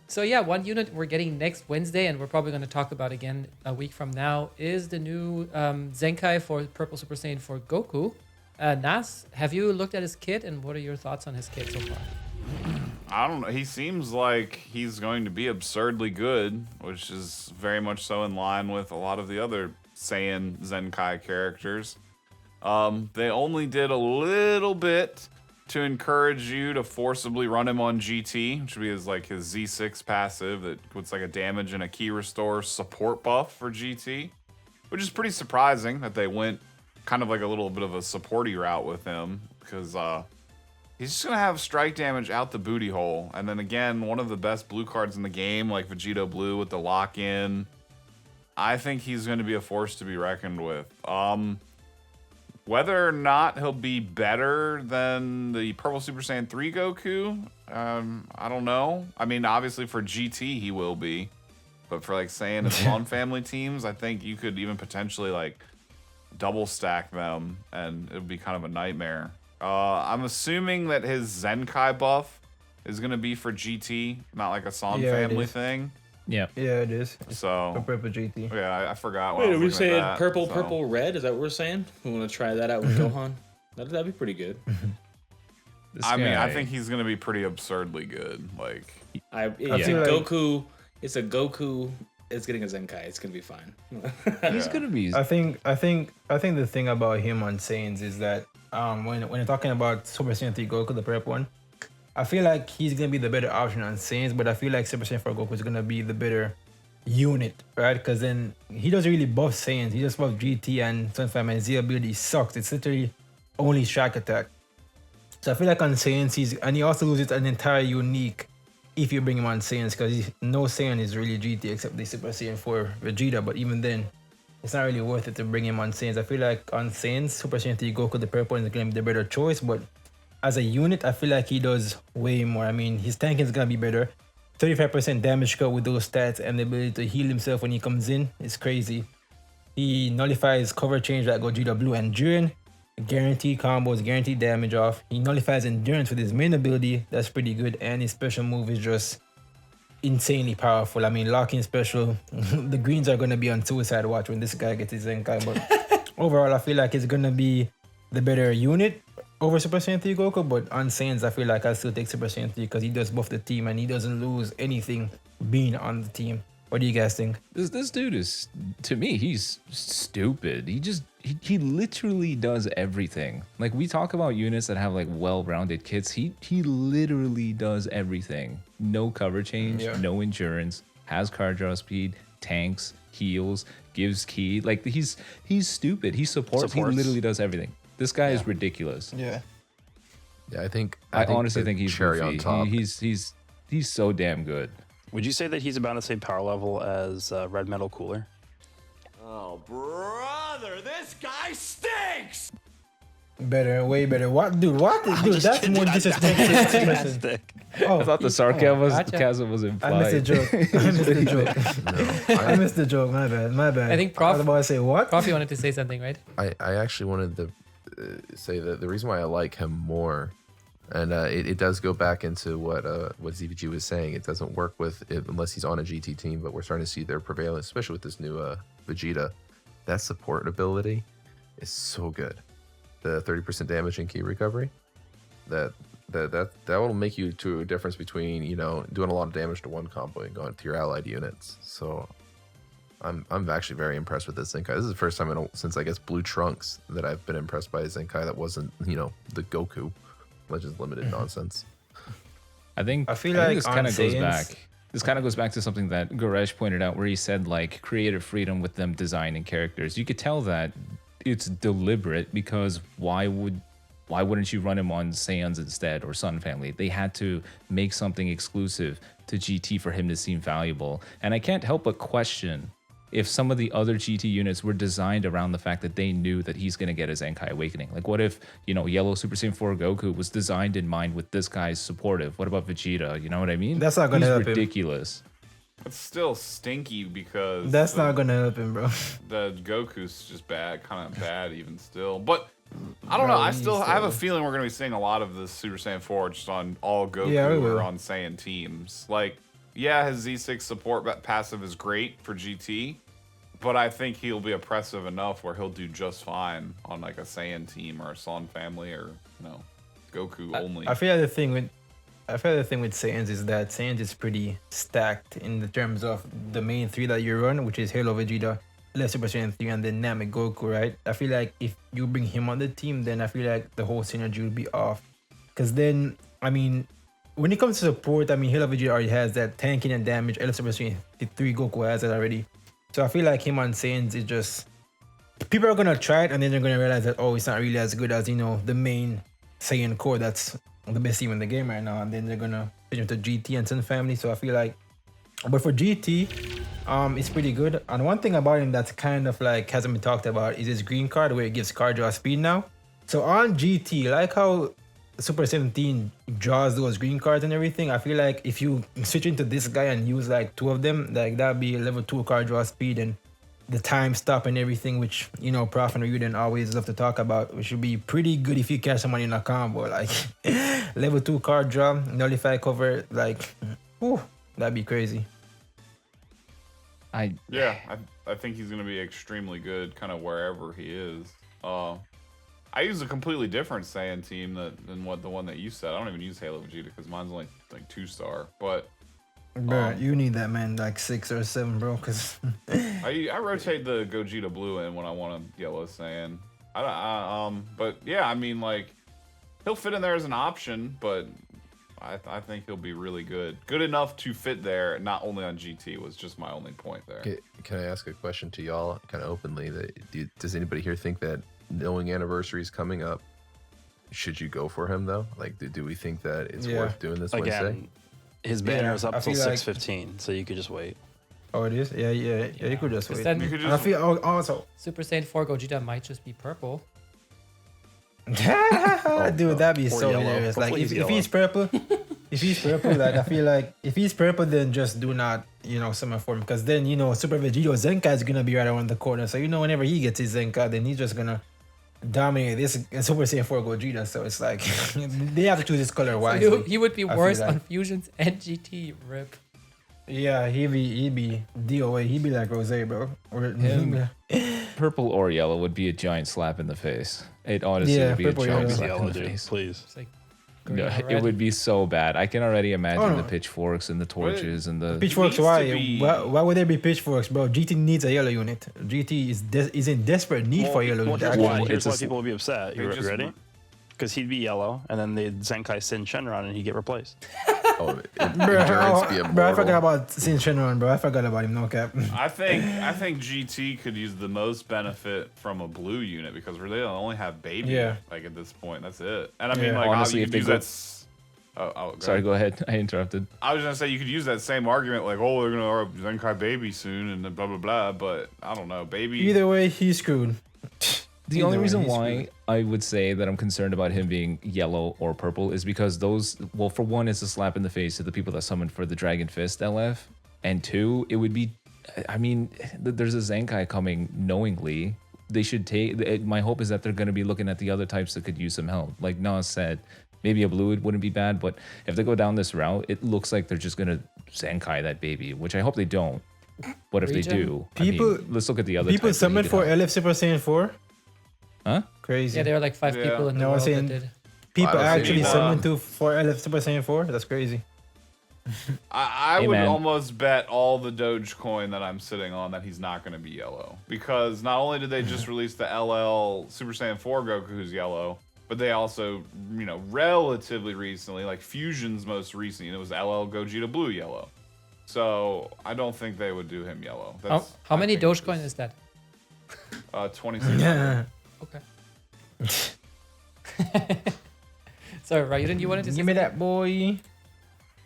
So yeah, one unit we're getting next Wednesday, and we're probably going to talk about again a week from now, is the new Zenkai for Purple Super Saiyan for Goku. Nas, have you looked at his kit, and what are your thoughts on his kit so far? I don't know. He seems like he's going to be absurdly good, which is very much so in line with a lot of the other Saiyan Zenkai characters. They only did a little bit to encourage you to forcibly run him on GT, which would be his Z6 passive that puts like a damage and a key restore support buff for GT, which is pretty surprising that they went kind of like a little bit of a supporty route with him, because he's just gonna have strike damage out the booty hole. And then again, one of the best blue cards in the game, like Vegito Blue with the lock-in. I think he's gonna be a force to be reckoned with. Whether or not he'll be better than the Purple Super Saiyan 3 Goku, I don't know. I mean, obviously for GT he will be, but for like Saiyan and Spawn family teams, I think you could even potentially like double stack them, and it would be kind of a nightmare. I'm assuming that his Zenkai buff is gonna be for GT, not like a Son Yeah, it family is. thing. Yeah. Yeah, it is. For So Purple GT. yeah, I forgot. When I Wait, are was we looking at saying that, purple, so. purple, red? Is that what we're saying? We want to try that out with Gohan? That'd be pretty good. This I mean, I guy- think he's gonna be pretty absurdly good. Like, It's feel a like- Goku. It's a Goku. It's getting a Zenkai. It's gonna be fine. he's gonna be. I think the thing about him on Saiyans is that when you're talking about Super Saiyan 3 Goku, the prep one, I feel like he's gonna be the better option on Saiyans, but I feel like Super Saiyan 4 Goku is gonna be the better unit, right? Because then he doesn't really buff Saiyans, he just buff GT and Sun Family, and Z ability sucks. It's literally only strike attack. So I feel like on Saiyans, and he also loses an entire unique if you bring him on Saiyans, because no Saiyan is really GT except the Super Saiyan 4 Vegeta, but even then, it's not really worth it to bring him on Saiyans. I feel like on Saiyans, Super Saiyan 3 Goku, the purple is going to be the better choice, but as a unit, I feel like he does way more. I mean, his tanking is going to be better. 35% damage cut with those stats, and the ability to heal himself when he comes in is crazy. He nullifies cover change like Gogeta Blue and Jiren. Guaranteed combos, guaranteed damage off. He nullifies endurance with his main ability. That's pretty good. And his special move is just insanely powerful. I mean, locking special. The greens are going to be on suicide watch when this guy gets his Zenkai. But overall, I feel like it's going to be the better unit over Super Saiyan 3 Goku. But on Saiyans, I feel like I still take Super Saiyan 3 because he does buff the team and he doesn't lose anything being on the team. What do you guys think? This dude is, to me, he's stupid. He literally does everything. Like, we talk about units that have like well-rounded kits. He literally does everything. No cover change, Yeah. no endurance, has card draw speed, tanks, heals, gives ki. Like he's stupid. He supports. He literally does everything. This guy is ridiculous. Yeah. Yeah, I honestly the think he's cherry goofy. on top. He's so damn good. Would you say that he's about the same power level as Red Metal Cooler? Oh, brother, this guy stinks! Better, way better. What, dude? What, dude? That's more disrespectful. Oh, I thought the sarcasm was Gotcha. implied. I missed the joke. I missed the joke. I missed the joke. My bad. My bad. I think I was about to say what? Prof, you wanted to say something, right? I actually wanted to say that the reason why I like him more, and it does go back into what ZVG was saying. It doesn't work with it unless he's on a GT team, but we're starting to see their prevalence, especially with this new Vegeta. That support ability is so good. The 30% damage and key recovery, that will make you to a difference between doing a lot of damage to one combo and going to your allied units. So I'm actually very impressed with this Zenkai. This is the first time since I guess Blue Trunks that I've been impressed by a Zenkai that wasn't the Goku Legends Limited nonsense. I think feel like this kind of goes Saiyans- back. This kind of goes back to something that Goresh pointed out, where he said like creative freedom with them designing characters. You could tell that it's deliberate, because why wouldn't you run him on Saiyans instead or Sun Family? They had to make something exclusive to GT for him to seem valuable. And I can't help but question if some of the other GT units were designed around the fact that they knew that he's going to get his Zenkai Awakening. Like, what if, Yellow Super Saiyan 4 Goku was designed in mind with this guy's supportive? What about Vegeta? You know what I mean? That's not gonna help him. ridiculous. It's still stinky because That's not gonna help him, bro. the Goku's just bad, kind of bad even still. But I don't Bro, know. I he's have a feeling we're gonna be seeing a lot of this Super Saiyan 4 just on all Goku Yeah, we will. or on Saiyan teams. Like, yeah, his Z6 support passive is great for GT, but I think he'll be oppressive enough where he'll do just fine on like a Saiyan team or a Son family or Goku only. I feel like the thing with Saiyans is that Saiyans is pretty stacked in the terms of the main three that you run, which is Halo Vegeta, Left Super Saiyan 3, and then Namek Goku, right? I feel like if you bring him on the team, then I feel like the whole synergy will be off. Because then, when it comes to support, Halo Vegeta already has that tanking and damage. Left Super Saiyan 3 Goku has it already. So I feel like him on Saiyans is just... People are going to try it, and then they're going to realize that, it's not really as good as, the main Saiyan core that's the best team in the game right now, and then they're gonna switch into GT and Sun Family. So I feel like, but for GT, it's pretty good. And one thing about him that's kind of like hasn't been talked about is his green card, where it gives card draw speed now. So on GT, like how Super 17 draws those green cards and everything, I feel like if you switch into this guy and use like 2 of them, like that'd be level 2 card draw speed and the time stop and everything, which Prof and Ryuden always love to talk about, which would be pretty good if you catch someone in a combo, like level 2 card draw, nullify cover, like, that'd be crazy. I think he's gonna be extremely good, kind of wherever he is. I use a completely different Saiyan team than the one that you said. I don't even use Halo Vegeta because mine's only like 2-star, but. Bro, you need that, man, like 6 or 7, bro, because I rotate the Gogeta Blue in when I want a Yellow Saiyan. But yeah, like he'll fit in there as an option, but I think he'll be really good enough to fit there, not only on GT. Was just my only point there. Okay, can I ask a question to y'all, kind of openly? Does anybody here think that, knowing anniversary is coming up, should you go for him though? Like, do we think that it's worth doing this Wednesday? Again, his banner is up I till feel like- 6:15, so you could just wait. Oh, it is? Yeah, you could just wait. Then You could And I just feel also, Super Saiyan 4 Gogeta might just be purple. dude, that'd be Or so yellow. hilarious. Like Hopefully if he's he's purple, like I feel like if he's purple, then just do not, summon for him, because then Super Vegeta Zenkai is gonna be right around the corner. So whenever he gets his Zenkai, then he's just gonna dominate this Super Saiyan 4 Gogeta. So it's like they have to choose his color So wisely. he would be I feel worse like- on Fusions and GT. Rip. Yeah, he'd be DOA. He'd be like Rose, bro. Or Him. Purple or yellow would be a giant slap in the face. It honestly Yeah, would be a purple or giant yellow. slap Yellow, in the dude, face. please. It's like No, green or it red. would be so bad. I can already imagine Oh, no. the pitchforks and the torches and the. pitchforks. needs to Why? be- Why would there be pitchforks, bro? GT needs a yellow unit. GT is in desperate need for a yellow Well, unit. here's actually. why, It's here's a why sl- people would be upset. They You just- ready? Because he'd be yellow, and then they'd Zenkai Sin Shenron, and he'd get replaced. Endurance be immortal. Bro, I forgot about Shinron, bro. I forgot about him. No cap. I think GT could use the most benefit from a blue unit because they only have baby. Yeah. Like at this point, that's it. And I mean, Yeah. like Honestly, you if could they use go- that. Go Sorry, ahead. go ahead. I interrupted. I was gonna say you could use that same argument, like, oh, they're gonna Zenkai baby soon, and then blah blah blah. But I don't know, baby. Either way, he's screwed. The only Either way, reason he's why screwed. I would say that I'm concerned about him being yellow or purple is because those, well, for one, it's a slap in the face to the people that summoned for the Dragon Fist LF, and two, it would be, I mean, there's a Zenkai coming knowingly. They should take, my hope is that they're going to be looking at the other types that could use some help. Like Nas said, maybe a blue wouldn't be bad, but if they go down this route, it looks like they're just going to Zenkai that baby, which I hope they don't. But if they Region? do, I mean, People- let's look at the other People types that summoned he for could help. LF Super Saiyan 4. Huh? Crazy. Yeah, there were like 5 Yeah. people in the No, I world was that saying- did. People Wow, actually people, summoned for LF Super Saiyan 4. That's crazy. I Hey, would man. almost bet all the Dogecoin that I'm sitting on that he's not going to be yellow. Because not only did they just release the LL Super Saiyan 4 Goku who's yellow, but they also, relatively recently, like Fusion's most recent, it was LL Gogeta Blue yellow. So I don't think they would do him yellow. How many I think it's Dogecoin is that? 26. Yeah. Okay. Sorry, Ryuden, you wanted to say Give me that boy.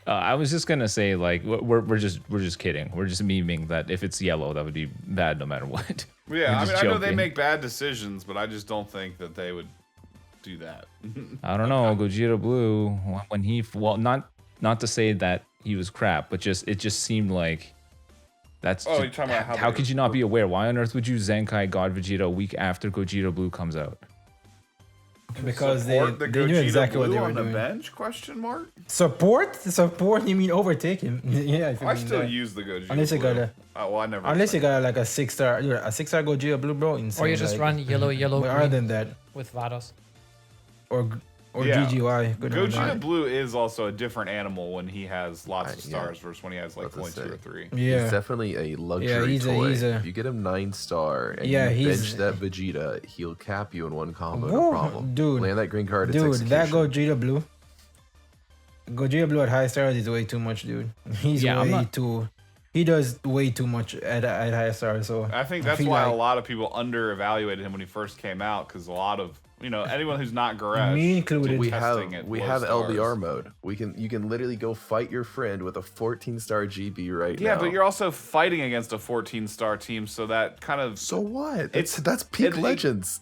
I was just gonna say, like, we're just kidding. We're just memeing that if it's yellow, that would be bad no matter what. Yeah, We're I mean, just I know they joking. make bad decisions, but I just don't think that they would do that. I don't know, Gogeta Blue when he, well, not to say that he was crap, but it just seemed like that's. Oh, ju- you're talking about how they- could you not be aware? Why on earth would you Zenkai God Vegeta a week after Gogeta Blue comes out? Because Support they the knew Gogeta exactly what Blue they were on the doing. bench? Question mark. Support? You mean overtake him? Yeah, if you I mean still that. use the Gogeta Unless you Blue. got I never. Unless you got like a 6-star Gogeta Blue, bro. Insane. Or you just like, run yellow, But other green than that, with Vados. or Yeah. GGY. Good or Gogeta not. Blue is also a different animal when he has lots of yeah. stars versus when he has like About to only 2 or say. 3. Yeah. He's definitely a luxury he's a- toy. he's a- If you get him 9-star and Yeah, you he's- bench that Vegeta, he'll cap you in one combo, Whoa, no problem. dude. Land that green card, it's Dude, that execution. Gogeta Blue at high stars is way too much, dude. He's Yeah, I'm way not- too. He does way too much at high stars. So I think that's feel why like a lot of people underevaluated him when he first came out because a lot of anyone who's not Goresh. Me included. We testing have at we low have stars. LBR mode. You can literally go fight your friend with a 14-star GB right now. Yeah, but you're also fighting against a 14-star team, so that kind of. so what? It's- That's peak it- legends.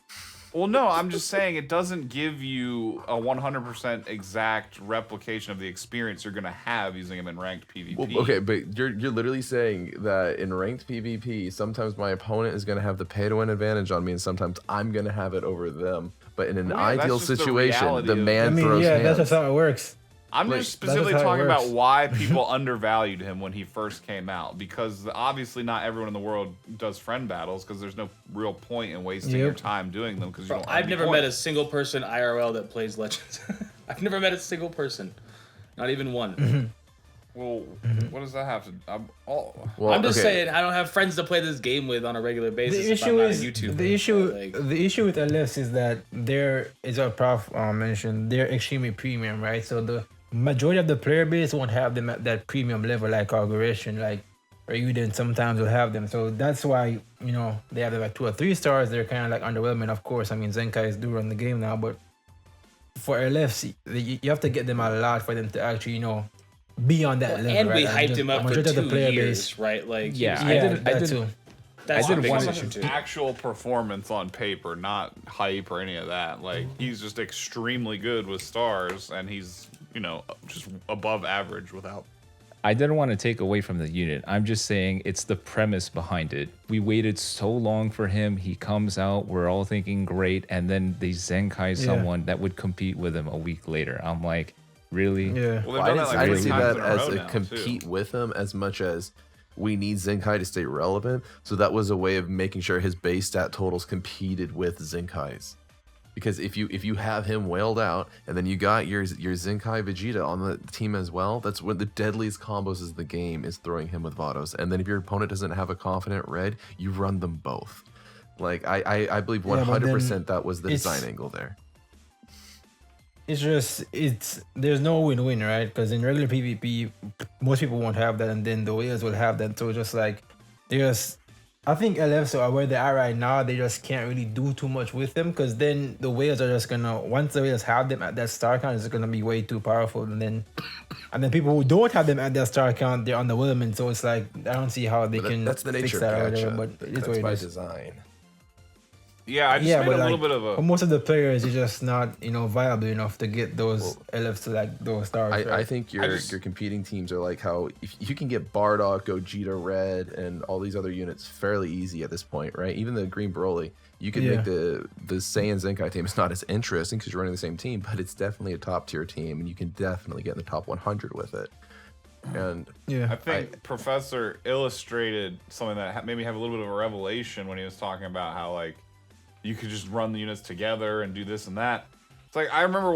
Well, no, I'm just saying it doesn't give you a 100% exact replication of the experience you're gonna have using him in ranked PvP. Well, okay, but you're literally saying that in ranked PvP, sometimes my opponent is going to have the pay-to-win advantage on me, and sometimes I'm going to have it over them. But in an Well, yeah, that's ideal just the situation, reality the of- man throws that's hands. just how it works. I'm Like, just that's just specifically how it talking about works. why people undervalued him when he first came out, because obviously not everyone in the world does friend battles because there's no real point in wasting your Yep. time doing them because you don't. I've never met a single person IRL that plays Legends. I've never met a single person, not even one. Well, what does that have to? Well, I'm just okay, saying I don't have friends to play this game with on a regular basis. The if I'm issue not is a YouTuber. Like, the issue with LS is that there is a Prof mentioned they're extremely premium, right? So the majority of the player base won't have them at that premium level like Aggression, like or Uden sometimes will have them. So that's why they have like 2 or 3 stars. They're kind of like underwhelming. Of course, I mean Zenkais do run the game now, but for LFC, you have to get them a lot for them to actually be on that level. and we right? hyped him up for majority of the 2 player years, right? Like, Yeah, Yeah, I that did. too. that's I a did big one- issue too. actual performance on paper, not hype or any of that. Like he's just extremely good with stars, and he's just above average without. I didn't want to take away from the unit. I'm just saying it's the premise behind it. We waited so long for him. He comes out. We're all thinking great. And then they Zenkai someone that would compete with him a week later. I'm like, really? Yeah. Well, they've I done didn't, that like I didn't 3 see times that in a as row a now, compete too. with him as much as we need Zenkai to stay relevant. So that was a way of making sure his base stat totals competed with Zenkai's. Because if you have him wailed out and then you got your Zenkai Vegeta on the team as well, that's one of the deadliest combos is the game is throwing him with Vados. And then if your opponent doesn't have a confident red, you run them both. Like I believe Yeah, but 100% then that was the it's- design angle there. it's just there's no win-win, right? Because in regular PvP, most people won't have that, and then the whales will have that. So just like there's, I think LFs are where they are right now. They just can't really do too much with them because then the whales are just gonna once the whales have them at that star count, it's gonna be way too powerful, and then people who don't have them at their star count, they're underwhelming. So it's like I don't see how they But can that's the fix nature that or of whatever. gacha. But it's That's what it by is. design. Yeah, I just Yeah, made but a little like bit of for a. most of the players, it's just not viable enough to get those LFs to like those stars. I right? think I just- your competing teams are like how if you can get Bardock, Gogeta Red, and all these other units fairly easy at this point, right? Even the Green Broly, you could make the Saiyan Zenkai team. It's not as interesting because you're running the same team, but it's definitely a top tier team, and you can definitely get in the top 100 with it. And I think Professor illustrated something that made me have a little bit of a revelation when he was talking about how like you could just run the units together and do this and that. It's like I remember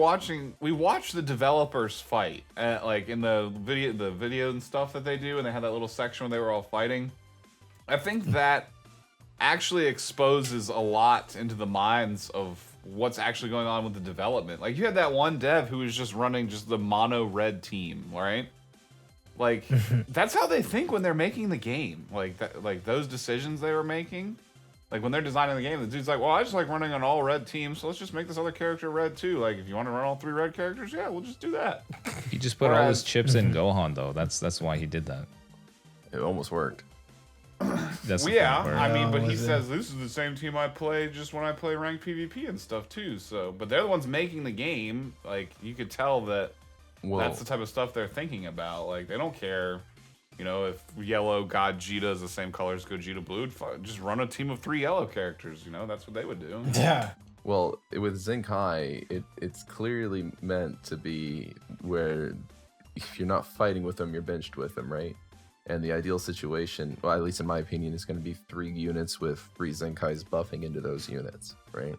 we watched the developers fight at, like in the video and stuff that they do, and they had that little section where they were all fighting. I think that actually exposes a lot into the minds of what's actually going on with the development. Like you had that one dev who was just running just the mono red team, right? Like that's how they think when they're making the game. Like that, like those decisions they were making. Like when they're designing the game, the dude's like, "Well, I just like running an all red team, so let's just make this other character red too. Like if you want to run all 3 red characters, yeah, we'll just do that." He just put all his chips in Gohan though. That's why he did that. it almost worked. That's the Yeah, funny part. I mean, but he was it? says this is the same team I play just when I play ranked PvP and stuff too. So, but they're the ones making the game. Like you could tell that that's the type of stuff they're thinking about. Like they don't care, you know, if yellow Gogeta is the same color as Gogeta Blue. Just run a team of 3 yellow characters. You know, that's what they would do. Yeah. Well, with Zenkai, it's clearly meant to be where if you're not fighting with them, you're benched with them, right? And the ideal situation, well, at least in my opinion, is going to be 3 units with 3 Zenkais buffing into those units, right?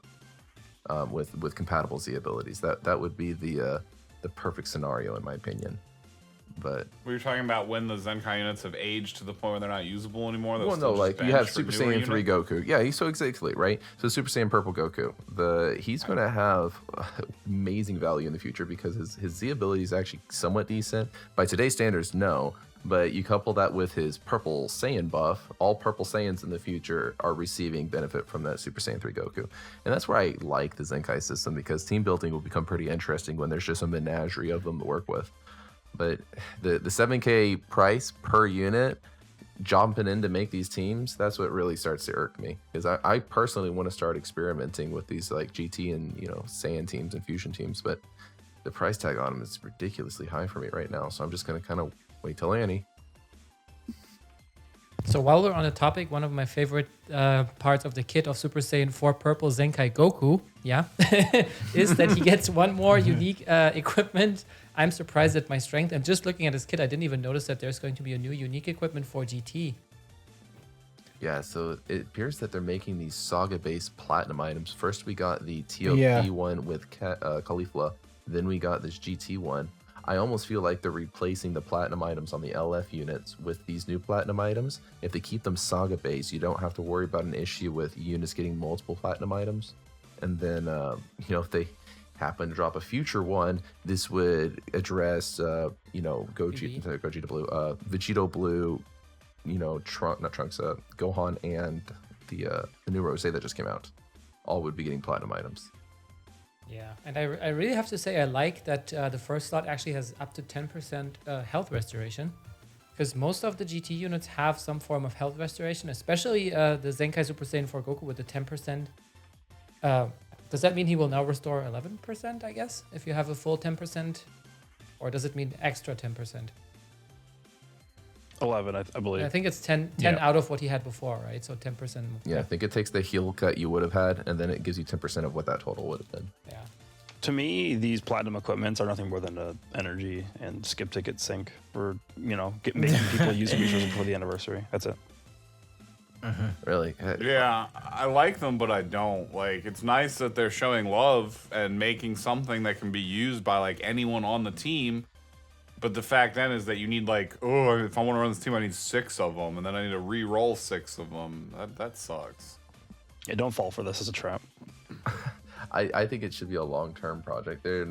With compatible Z abilities. That would be the perfect scenario in my opinion. But We were talking about when the Zenkai units have aged to the point where they're not usable anymore. well, no, like you have Super Saiyan 3 Goku. Yeah, he's so exactly right. So Super Saiyan Purple Goku, he's going to have amazing value in the future because his Z ability is actually somewhat decent by today's standards. No, but you couple that with his Purple Saiyan buff, all Purple Saiyans in the future are receiving benefit from that Super Saiyan 3 Goku, and that's where I like the Zenkai system because team building will become pretty interesting when there's just a menagerie of them to work with. But the 7K price per unit, jumping in to make these teams, that's what really starts to irk me. Because I personally want to start experimenting with these like GT and Saiyan teams and fusion teams, but the price tag on them is ridiculously high for me right now. So I'm just gonna kind of wait till Annie. So while we're on the topic, one of my favorite parts of the kit of Super Saiyan 4 Purple Zenkai Goku, is that he gets one more unique equipment. I'm surprised at my strength. And just looking at his kit, I didn't even notice that there's going to be a new unique equipment for GT. Yeah, so it appears that they're making these saga-based platinum items. First, we got the T.O.P one with Caulifla. Then we got this GT one. I almost feel like they're replacing the platinum items on the LF units with these new platinum items. If they keep them saga-based, you don't have to worry about an issue with units getting multiple platinum items. And then, if they happen to drop a future one, this would address, Gogeta Blue, Vegito Blue, Gohan and the new Rose that just came out. All would be getting platinum items. Yeah, and I really have to say I like that the first slot actually has up to 10% health restoration. Because most of the GT units have some form of health restoration, especially the Zenkai Super Saiyan 4 Goku with the 10%. Does that mean he will now restore 11%, I guess, if you have a full 10%? Or does it mean extra 10%? 11, I believe. I think it's 10 out of what he had before, right? So 10%. Yeah, I think it takes the heal cut you would have had, and then it gives you 10% of what that total would have been. Yeah. To me, these platinum equipments are nothing more than an energy and skip ticket sync for, making people use resources before the anniversary. That's it. Really? Yeah, I like them, but I don't. Like, it's nice that they're showing love and making something that can be used by, like, anyone on the team. But the fact then is that you need, like, if I want to run this team, I need 6 of them, and then I need to re-roll 6 of them. That sucks. Yeah, don't fall for this as a trap. I think it should be a long-term project. They're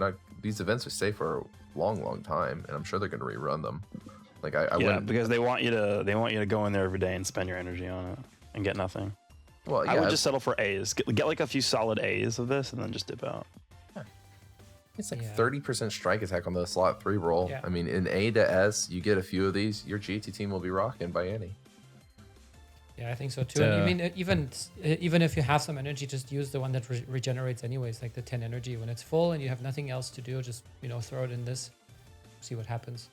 these events will stay for a long time, and I'm sure they're going to rerun them. Like I Yeah, wouldn't. because they want you to go in there every day and spend your energy on it and get nothing. Well, yeah, I would just settle for A's. Get like a few solid A's of this, and then just dip out. it's like Yeah. 30% strike attack on the slot 3 roll. Yeah. I mean, in A to S, you get a few of these, your GT team will be rocking by any. Yeah, I think so too. And I mean, even if you have some energy, just use the one that regenerates anyways, like the 10 energy. When it's full and you have nothing else to do, just throw it in this, see what happens.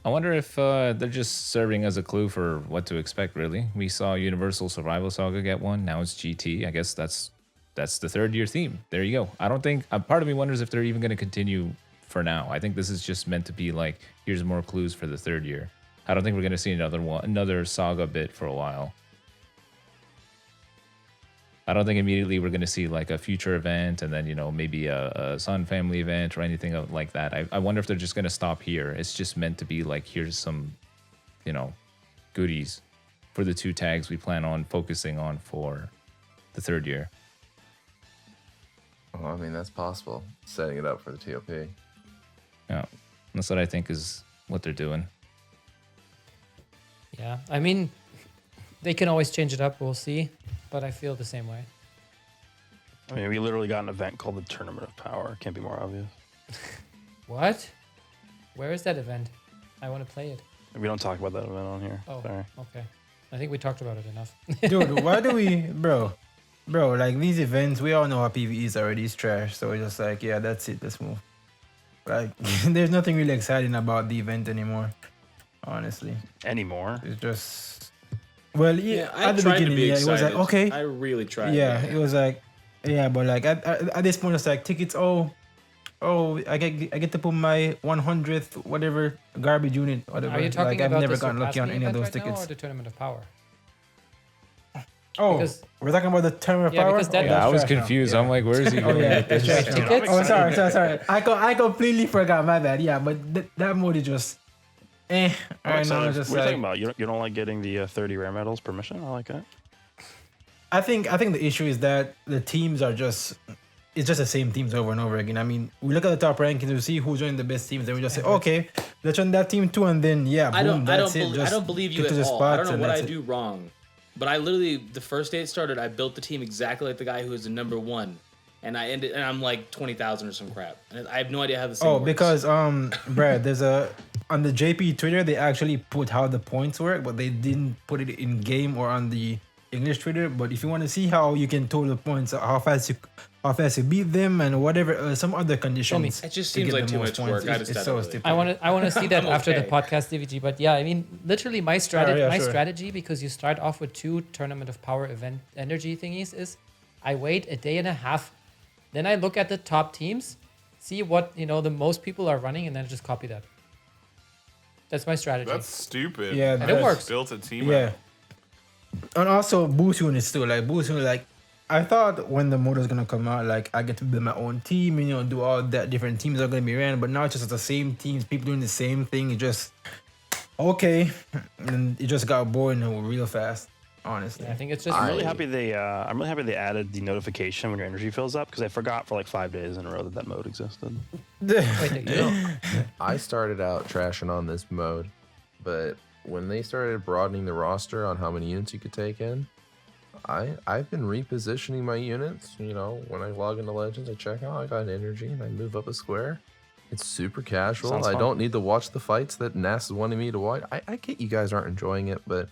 I wonder if they're just serving as a clue for what to expect. Really, we saw Universal Survival Saga get one. Now it's GT. I guess that's the third year theme. There you go. I don't think part of me wonders if they're even going to continue for now. I think this is just meant to be like, here's more clues for the third year. I don't think we're going to see another Saga bit for a while. I don't think immediately we're going to see like a future event and then, maybe a Sun family event or anything like that. I wonder if they're just going to stop here. It's just meant to be like, here's some, goodies for the 2 tags we plan on focusing on for the third year. Well, I mean, that's possible. Setting it up for the T.O.P. Yeah, that's what I think is what they're doing. Yeah, I mean, they can always change it up. We'll see, but I feel the same way. I mean, we literally got an event called the Tournament of Power. Can't be more obvious. What? Where is that event? I want to play it. We don't talk about that event on here. Oh, Sorry. okay. I think we talked about it enough. Dude, why do we, bro, like these events, we all know how PvE is already. It's trash. So we're just like, yeah, that's it. Let's move. Like, there's nothing really exciting about the event anymore, honestly. Anymore? It's just, well, Yeah, I at the tried to beginning, be yeah, excited. it was like, okay. I really tried. Yeah, it was like, yeah, but like at this point, it's like tickets. Oh, I get to put my 100th whatever garbage unit, whatever. Are you talking like I've about never the gotten Surpass lucky on Me any of event those right now, tickets. or the Tournament of Power? Oh, Because- we're talking about the Tournament of Yeah, Power. because that- Oh, Yeah, I that's was trash now. confused. Yeah. I'm like, where is he Oh going yeah, with that's this? trash now. Tickets? Oh, sorry. I completely forgot. My bad. Yeah, but that mode is just, I'm right excited. now, What just are you like, talking about? You don't like getting the 30 rare medals per mission? I like that. I think the issue is that the teams are just. It's just the same teams over and over again. I mean, we look at the top rankings, we see who's joining the best teams, and we just say, okay, let's join that team too, and then yeah, boom, I don't that's it. Just believe you get to at the all. I spots don't know and what I that's it. do wrong, but I literally the first day it started, I built the team exactly like the guy who was the number 1, and I'm like 20,000 or some crap, and I have no idea how this. Oh, because Brad, there's on the JP Twitter they actually put how the points work, but they didn't put it in game or on the English Twitter. But if you want to see how you can total points, how fast you beat them, and whatever some other conditions. It just to seems get like the too most much points, work. I it's just so don't stupid. I want to see that I'm after the okay. podcast DVG. But yeah, I mean, literally my strategy, yeah, sure. strategy, because you start off with 2 Tournament of Power event energy thingies, is I wait a day and a half, then I look at the top teams, see what the most people are running, and then just copy that. That's my strategy. That's stupid. Yeah, And it works. Built a team. Yeah. And also boost units too. Like boost units, like I thought when the mode was gonna come out, like I get to build my own team, do all that different teams are gonna be ran, but now it's just the same teams, people doing the same thing. It just okay. And it just got boring real fast, honestly. Yeah, I think it's just I'm really happy they added the notification when your energy fills up because I forgot for like 5 days in a row that mode existed. wait, I started out trashing on this mode, but when they started broadening the roster on how many units you could take in, I've been repositioning my units. When I log into Legends, I check out I got an energy and I move up a square. It's super casual. Sounds I fun. don't need to watch the fights that NAS is wanting me to watch. I get you guys aren't enjoying it, but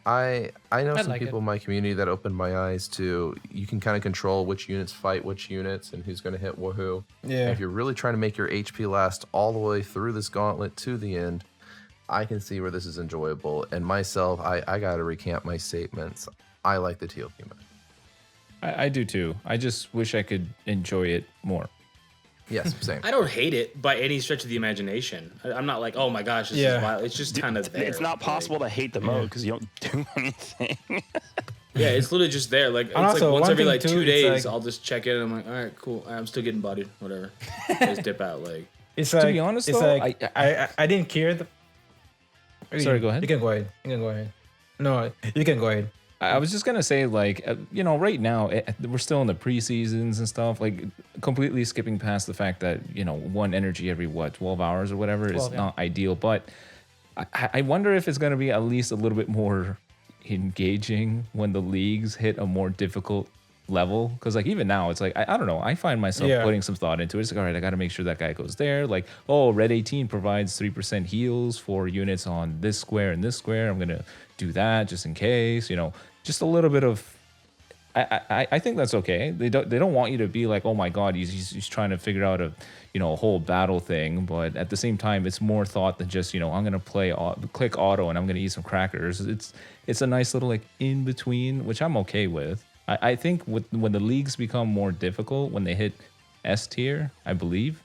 I know I some like people it. in my community that opened my eyes to you can kind of control which units fight which units and who's going to hit who. Yeah. If you're really trying to make your HP last all the way through this gauntlet to the end, I can see where this is enjoyable. And myself, I got to recant my statements. I like the T.O.P. mode. I do too. I just wish I could enjoy it more. Yes, same. I don't hate it by any stretch of the imagination. I'm not like, oh my gosh, this Yeah. is wild. It's just kind of there. It's not possible to hate the mode because you don't do anything. Yeah, it's literally just there. Like it's also, like once one every thing like too, 2 it's days, like- I'll just check in. And I'm like, all right, cool. I'm still getting bodied. Whatever. Just dip out. Like It's like, be honest, it's though, like I didn't care. Sorry, go ahead. You can go ahead. No, you can go ahead. I was just gonna say, like, right now we're still in the preseasons and stuff. Like, completely skipping past the fact that one energy every 12 hours or whatever is 12, yeah. not ideal. But I wonder if it's gonna be at least a little bit more engaging when the leagues hit a more difficult level. Because like even now, it's like I don't know. I find myself Yeah. putting some thought into it. It's like, all right, I got to make sure that guy goes there. Like, oh, red 18 provides 3% heals for units on this square and this square. I'm gonna do that just in case. Just a little bit of. I think that's okay. They don't want you to be like, oh my god, he's trying to figure out a whole battle thing. But at the same time, it's more thought than just I'm gonna click auto and I'm gonna eat some crackers. It's a nice little like in between, which I'm okay with. I think when the leagues become more difficult, when they hit S tier, I believe,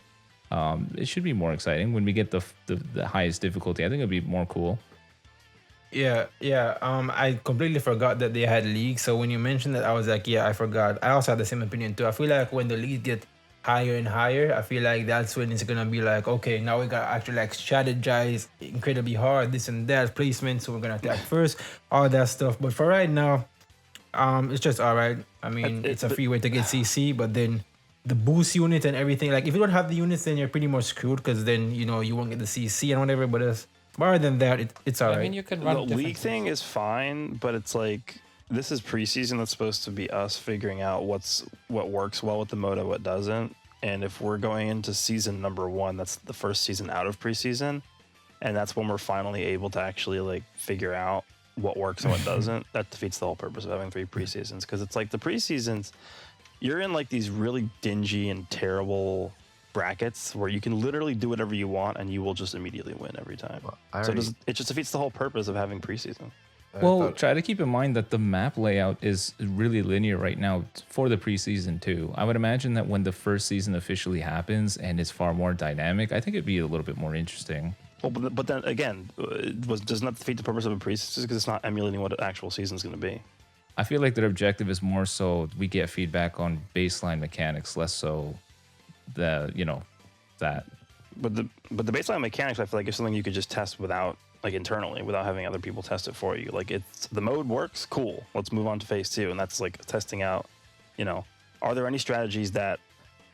it should be more exciting. When we get the highest difficulty, I think it'd be more cool. Yeah. I completely forgot that they had leagues. So when you mentioned that, I was like, yeah, I forgot. I also had the same opinion too. I feel like when the leagues get higher and higher, I feel like that's when it's gonna be like, okay, now we gotta actually like strategize incredibly hard, this and that placement. So we're gonna attack first, all that stuff. But for right now, it's just all right. I mean, it's a free way to get CC, but then the boost unit and everything, like if you don't have the units, then you're pretty much screwed because then you won't get the CC and whatever. But other than that, it's all right. I mean, you can The run different league thing is fine, but it's like this is preseason. That's supposed to be us figuring out what works well with the meta, what doesn't. And if we're going into season number 1, that's the first season out of preseason, and that's when we're finally able to actually like figure out what works and what doesn't. That defeats the whole purpose of having 3 preseasons, because it's like the preseasons, you're in like these really dingy and terrible brackets where you can literally do whatever you want and you will just immediately win every time. It just defeats the whole purpose of having preseason. Well, try to keep in mind that the map layout is really linear right now for the preseason too. I would imagine that when the first season officially happens and it's far more dynamic, I think it'd be a little bit more interesting. Well, but then again, does not defeat the purpose of a preseason because it's not emulating what an actual season is going to be. I feel like their objective is more so we get feedback on baseline mechanics, less so that. But the baseline mechanics, I feel like, is something you could just test without like internally, without having other people test it for you. Like it's the mode works, cool. Let's move on to phase 2, and that's like testing out. Are there any strategies that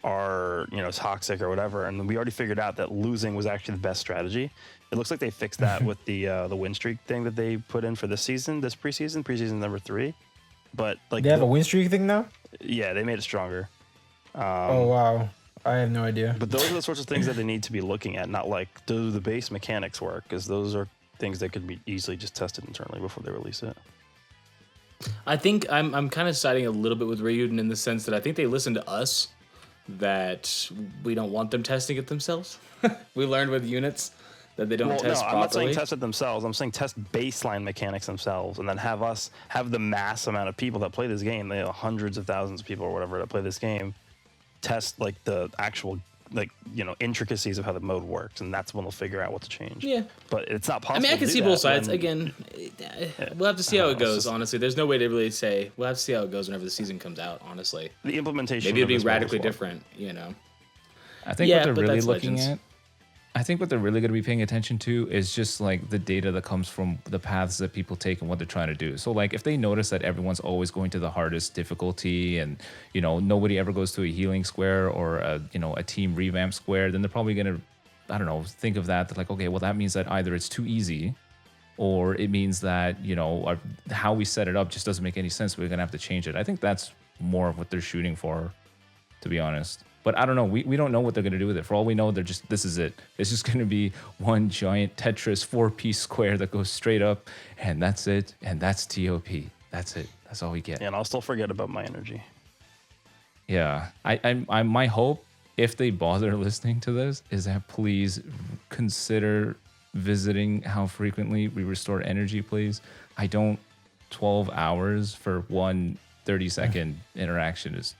are toxic or whatever? And we already figured out that losing was actually the best strategy. It looks like they fixed that with the win streak thing that they put in for this preseason number 3. But like they have a win streak thing now. Yeah, they made it stronger. Oh wow, I have no idea. But those are the sorts of things that they need to be looking at, not like do the base mechanics work, because those are things that could be easily just tested internally before they release it. I think I'm kind of siding a little bit with Ryuden in the sense that I think they listen to us, that we don't want them testing it themselves. We learned with units that they don't test properly. I'm not saying test it themselves. I'm saying test baseline mechanics themselves, and then have the mass amount of people that play this game, they have hundreds of thousands of people or whatever that play this game, test like the actual intricacies of how the mode works, and that's when they'll figure out what to change. Yeah, but it's not possible. I mean, I can see both sides. Again, we'll have to see how it goes. Just, honestly, there's no way to really say. We'll have to see how it goes whenever the season comes out. Honestly, the implementation maybe it'll be of this mode radically is one. different. I think what they're but really that's looking Legends. at, I think what they're really going to be paying attention to is just like the data that comes from the paths that people take and what they're trying to do. So like if they notice that everyone's always going to the hardest difficulty and nobody ever goes to a healing square or a team revamp square, then they're probably going to think of that like, okay, well that means that either it's too easy or it means that how we set it up just doesn't make any sense. We're going to have to change it. I think that's more of what they're shooting for, to be honest. But I don't know. We don't know what they're going to do with it. For all we know, this is it. It's just going to be one giant Tetris 4-piece square that goes straight up, and that's it. And that's T.O.P. That's it. That's all we get. Yeah, and I'll still forget about my energy. Yeah. I my hope, if they bother listening to this, is that please consider visiting how frequently we restore energy, please. 12 hours for one 30-second interaction is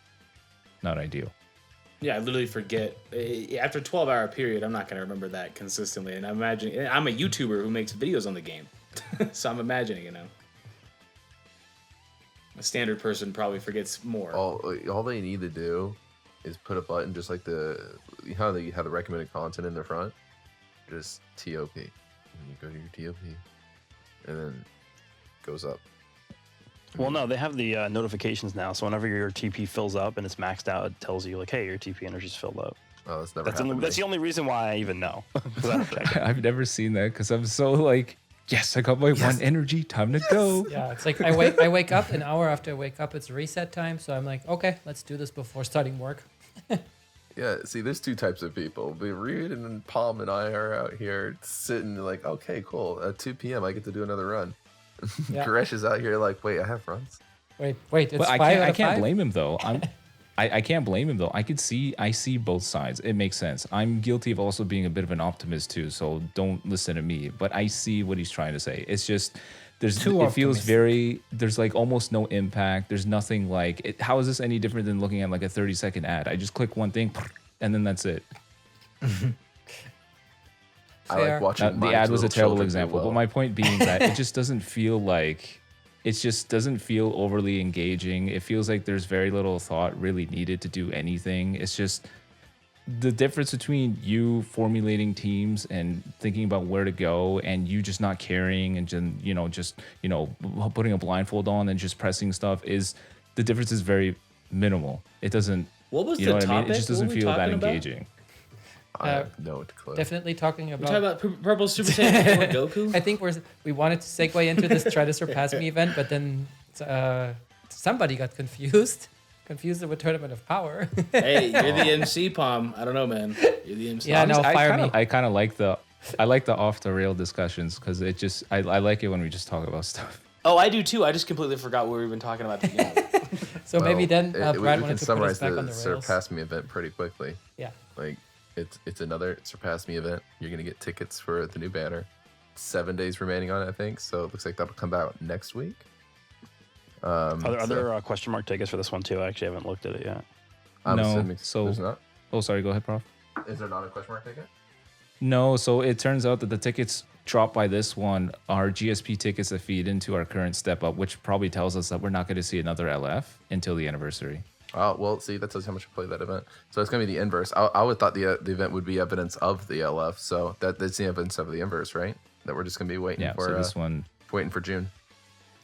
not ideal. Yeah, I literally forget. After a 12-hour period, I'm not going to remember that consistently. And I'm imagining, I'm a YouTuber who makes videos on the game. So I'm imagining, A standard person probably forgets more. All they need to do is put a button just like how they have the recommended content in the front. Just T.O.P. And you go to your T.O.P. And then it goes up. Well, no, they have the notifications now. So whenever your TP fills up and it's maxed out, it tells you like, "Hey, your TP energy's filled up." Oh, that's never happened. That's the only reason why I even know. 'Cause I don't check it. I've never seen that because I'm so like, yes, I got my one energy, time to go. Yeah, it's like I wake up an hour after I wake up. It's reset time, so I'm like, okay, let's do this before starting work. Yeah, see, there's two types of people. Reed and Palm and I are out here sitting like, okay, cool. At 2 p.m., I get to do another run. Yeah. Koresh is out here like, wait, I have runs. Wait, it's But five I out of can't five? blame him though. I can't blame him though. I see both sides. It makes sense. I'm guilty of also being a bit of an optimist too, so don't listen to me. But I see what he's trying to say. It's just it feels very there's like almost no impact. There's nothing like it, how is this any different than looking at like a 30-second ad? I just click one thing and then that's it. I Fair. like watching The my ad was a little terrible children do example, well. but my point being that it just doesn't feel like it just doesn't feel overly engaging. It feels like there's very little thought really needed to do anything. It's just the difference between you formulating teams and thinking about where to go and you just not caring and just putting a blindfold on and just pressing stuff is the difference is very minimal. It doesn't What was you the know what I mean? It topic? just What doesn't were we feel that talking about? engaging. I have no clue. Definitely talking We're about. talking about Purple Super Saiyan 4 Goku. I think we wanted to segue into this try to surpass me event, but then somebody got confused it with Tournament of Power. Hey, you're the MC, Palm. I don't know, man. You're the MC. Yeah, no, fire me. I kind of like the off the rail discussions because it just I like it when we just talk about stuff. Oh, I do too. I just completely forgot what we were even talking about. At the beginning. So maybe then we Brad can wanted to put us summarize back on the the rails. Surpass Me event pretty quickly. Yeah. Like, it's another Surpass Me event. You're gonna get tickets for the new banner. 7 days remaining on it, I think. So it looks like that'll come out next week. Are there question mark tickets for this one too? I actually haven't looked at it yet. I'm No, assuming so- there's not. Oh, sorry. Go ahead, Prof. Is there not a question mark ticket? No, so it turns out that the tickets dropped by this one are GSP tickets that feed into our current step up, which probably tells us that we're not going to see another LF until the anniversary. Oh, well, see, that tells you how much you play that event. So it's going to be the inverse. I would thought the event would be evidence of the LF. So that's the evidence of the inverse, right? That we're just going to be waiting Yeah, for so this one. waiting for June.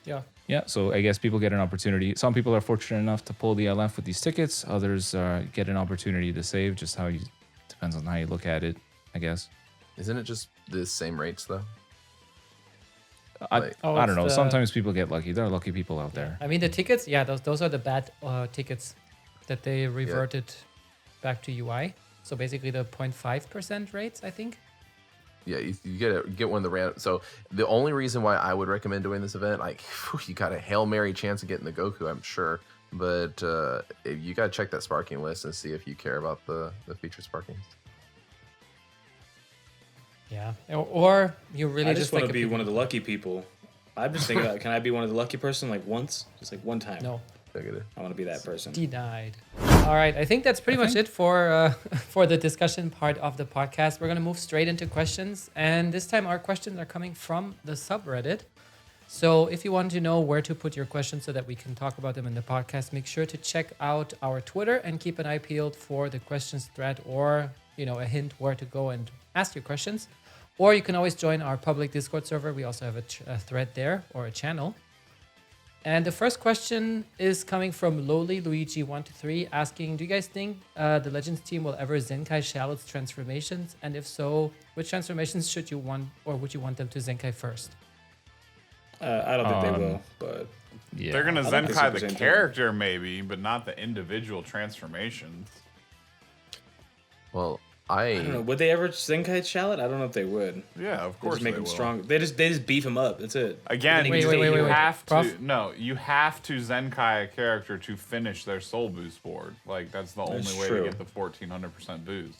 Yeah. Yeah, so I guess people get an opportunity. Some people are fortunate enough to pull the LF with these tickets. Others get an opportunity to save. Just how you depends on how you look at it, I guess. Isn't it just the same rates, though? I Like- Oh, don't it's know. the- Sometimes people get lucky. There are lucky people out there. I mean, the tickets, yeah, those are the bad tickets that they reverted back to UI. So basically the 0.5% rates, I think. Yeah, you get one of the random. So the only reason why I would recommend doing this event, like, you got a Hail Mary chance of getting the Goku, I'm sure. But you got to check that sparking list and see if you care about the feature sparking. Yeah. Or you really I just want like to be one of the lucky people. I'm just thinking about, can I be one of the lucky person like once? Just like one time. No, I want to be that person. denied. All right, I think that's pretty much it for for the discussion part of the podcast. We're gonna move straight into questions, and this time our questions are coming from the subreddit. So if you want to know where to put your questions so that we can talk about them in the podcast, make sure to check out our Twitter and keep an eye peeled for the questions thread or a hint where to go and ask your questions. Or you can always join our public Discord server. We also have a thread there or a channel. And the first question is coming from Lowly Luigi 123 asking, do you guys think the Legends team will ever Zenkai Shallot's transformations? And if so, which transformations should you want or would you want them to Zenkai first? I don't think they will, but Yeah. They're gonna I like the Zenkai Super the Saiyan character maybe, but not the individual transformations. Well, I don't know. Would they ever Zenkai Shallot? I don't know if they would. Yeah, of They course just make they him will. strong. They just beef him up. That's it. Again, And then Wait, he wait, can wait, stay wait, here. wait. have Prof? to you have to Zenkai a character to finish their soul boost board. Like that's the That's only way true. to get the 1400% boost.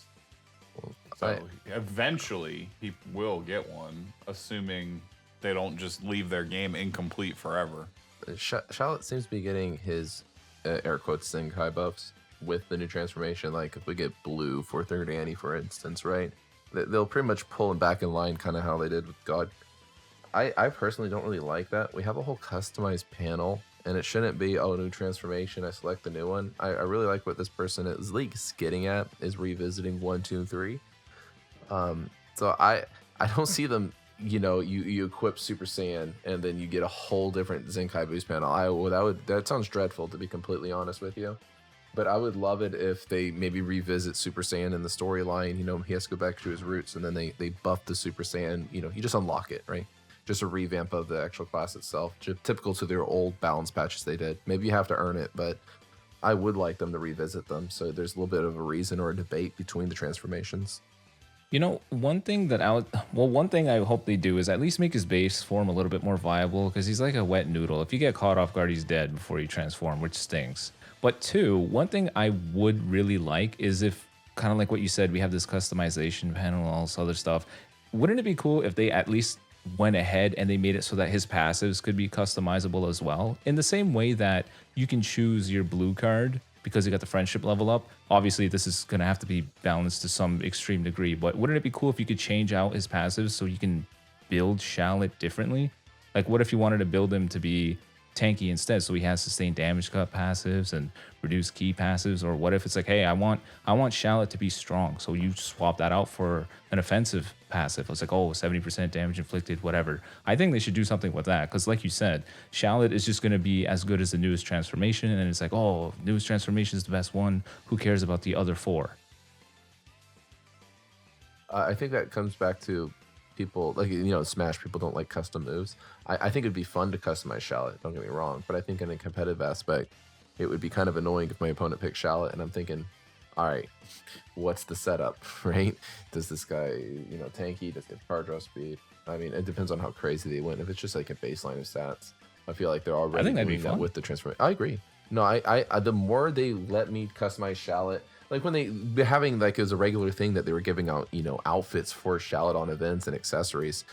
I- So eventually he will get one, assuming they don't just leave their game incomplete forever. Shallot seems to be getting his air quotes Zenkai buffs with the new transformation. Like if we get blue for third Annie, for instance, right? They'll pretty much pull him back in line, kind of how they did with God. I personally don't really like that. We have a whole customized panel, and it shouldn't be new transformation. I select the new one. I really like what this person is like getting at is revisiting 1, 2, and 3. So I don't see them you equip Super Saiyan and then you get a whole different Zenkai boost panel. That sounds dreadful, to be completely honest with you. But I would love it if they maybe revisit Super Saiyan in the storyline. He has to go back to his roots, and then they buff the Super Saiyan. You just unlock it, right? Just a revamp of the actual class itself, typical to their old balance patches they did. Maybe you have to earn it, but I would like them to revisit them. So there's a little bit of a reason or a debate between the transformations. One thing I hope they do is at least make his base form a little bit more viable, because he's like a wet noodle. If you get caught off guard, he's dead before you transform, which stinks. But two, one thing I would really like is if, kind of like what you said, we have this customization panel and all this other stuff. Wouldn't it be cool if they at least went ahead and they made it so that his passives could be customizable as well? In the same way that you can choose your blue card because you got the friendship level up. Obviously, this is going to have to be balanced to some extreme degree, but wouldn't it be cool if you could change out his passives so you can build Shallot differently? Like, what if you wanted to build him to be tanky instead, so he has sustained damage cut passives and reduced key passives? Or what if it's like, hey, I want Shallot to be strong, so you swap that out for an offensive passive. It's like, oh, 70% damage inflicted, whatever. I think they should do something with that, because like you said, Shallot is just going to be as good as the newest transformation, and it's like, oh, newest transformation is the best one, who cares about the other four? I think that comes back to people, like, Smash, people don't like custom moves. I think it'd be fun to customize Shallot, don't get me wrong, but I think in a competitive aspect, it would be kind of annoying if my opponent picks Shallot and I'm thinking, all right, what's the setup, right? Does this guy, tanky? Does he have card draw speed? I mean, it depends on how crazy they went. If it's just like a baseline of stats, I feel like they're already doing that with the transformation. I agree. No, I the more they let me customize Shallot, like when they having like as a regular thing that they were giving out, outfits for Shallot on events and accessories,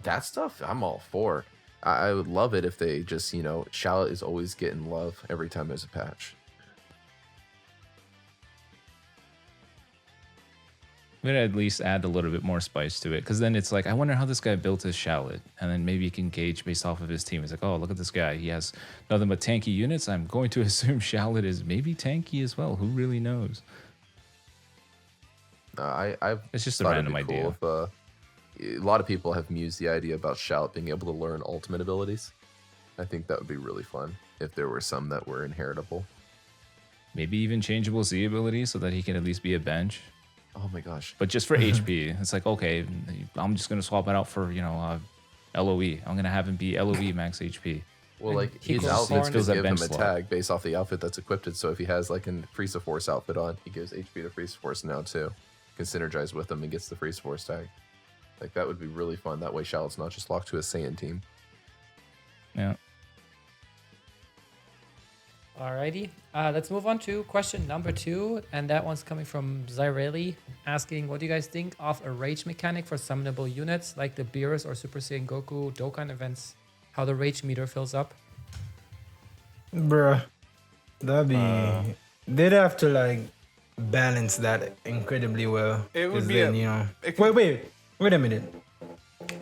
that stuff I'm all for. I would love it if they just, Shallot is always getting love every time there's a patch. I'm gonna at least add a little bit more spice to it, because then it's like, I wonder how this guy built his Shallot, and then maybe you can gauge based off of his team. It's like, oh, look at this guy, he has nothing but tanky units. I'm going to assume Shallot is maybe tanky as well. Who really knows? It's just a random idea. If, a lot of people have mused the idea about Shallot being able to learn ultimate abilities. I think that would be really fun if there were some that were inheritable. Maybe even changeable Z abilities so that he can at least be a bench. Oh my gosh. But just for HP. It's like, okay, I'm just going to swap it out for, LOE. I'm going to have him be LOE max HP. Well, like, his outfits just give him a tag based off the outfit that's equipped. So if he has, like, a Freeze of Force outfit on, he gives HP to Freeze of Force now, too. Can synergize with him and gets the Freeze of Force tag. Like, that would be really fun. That way, Shallot's not just locked to a Saiyan team. Yeah. Alrighty, let's move on to question number 2, and that one's coming from Zyreli, asking, what do you guys think of a rage mechanic for summonable units like the Beerus or Super Saiyan Goku Dokkan events? How the rage meter fills up? Bruh, that'd be... they'd have to, like, balance that incredibly well. It would be then, wait a minute.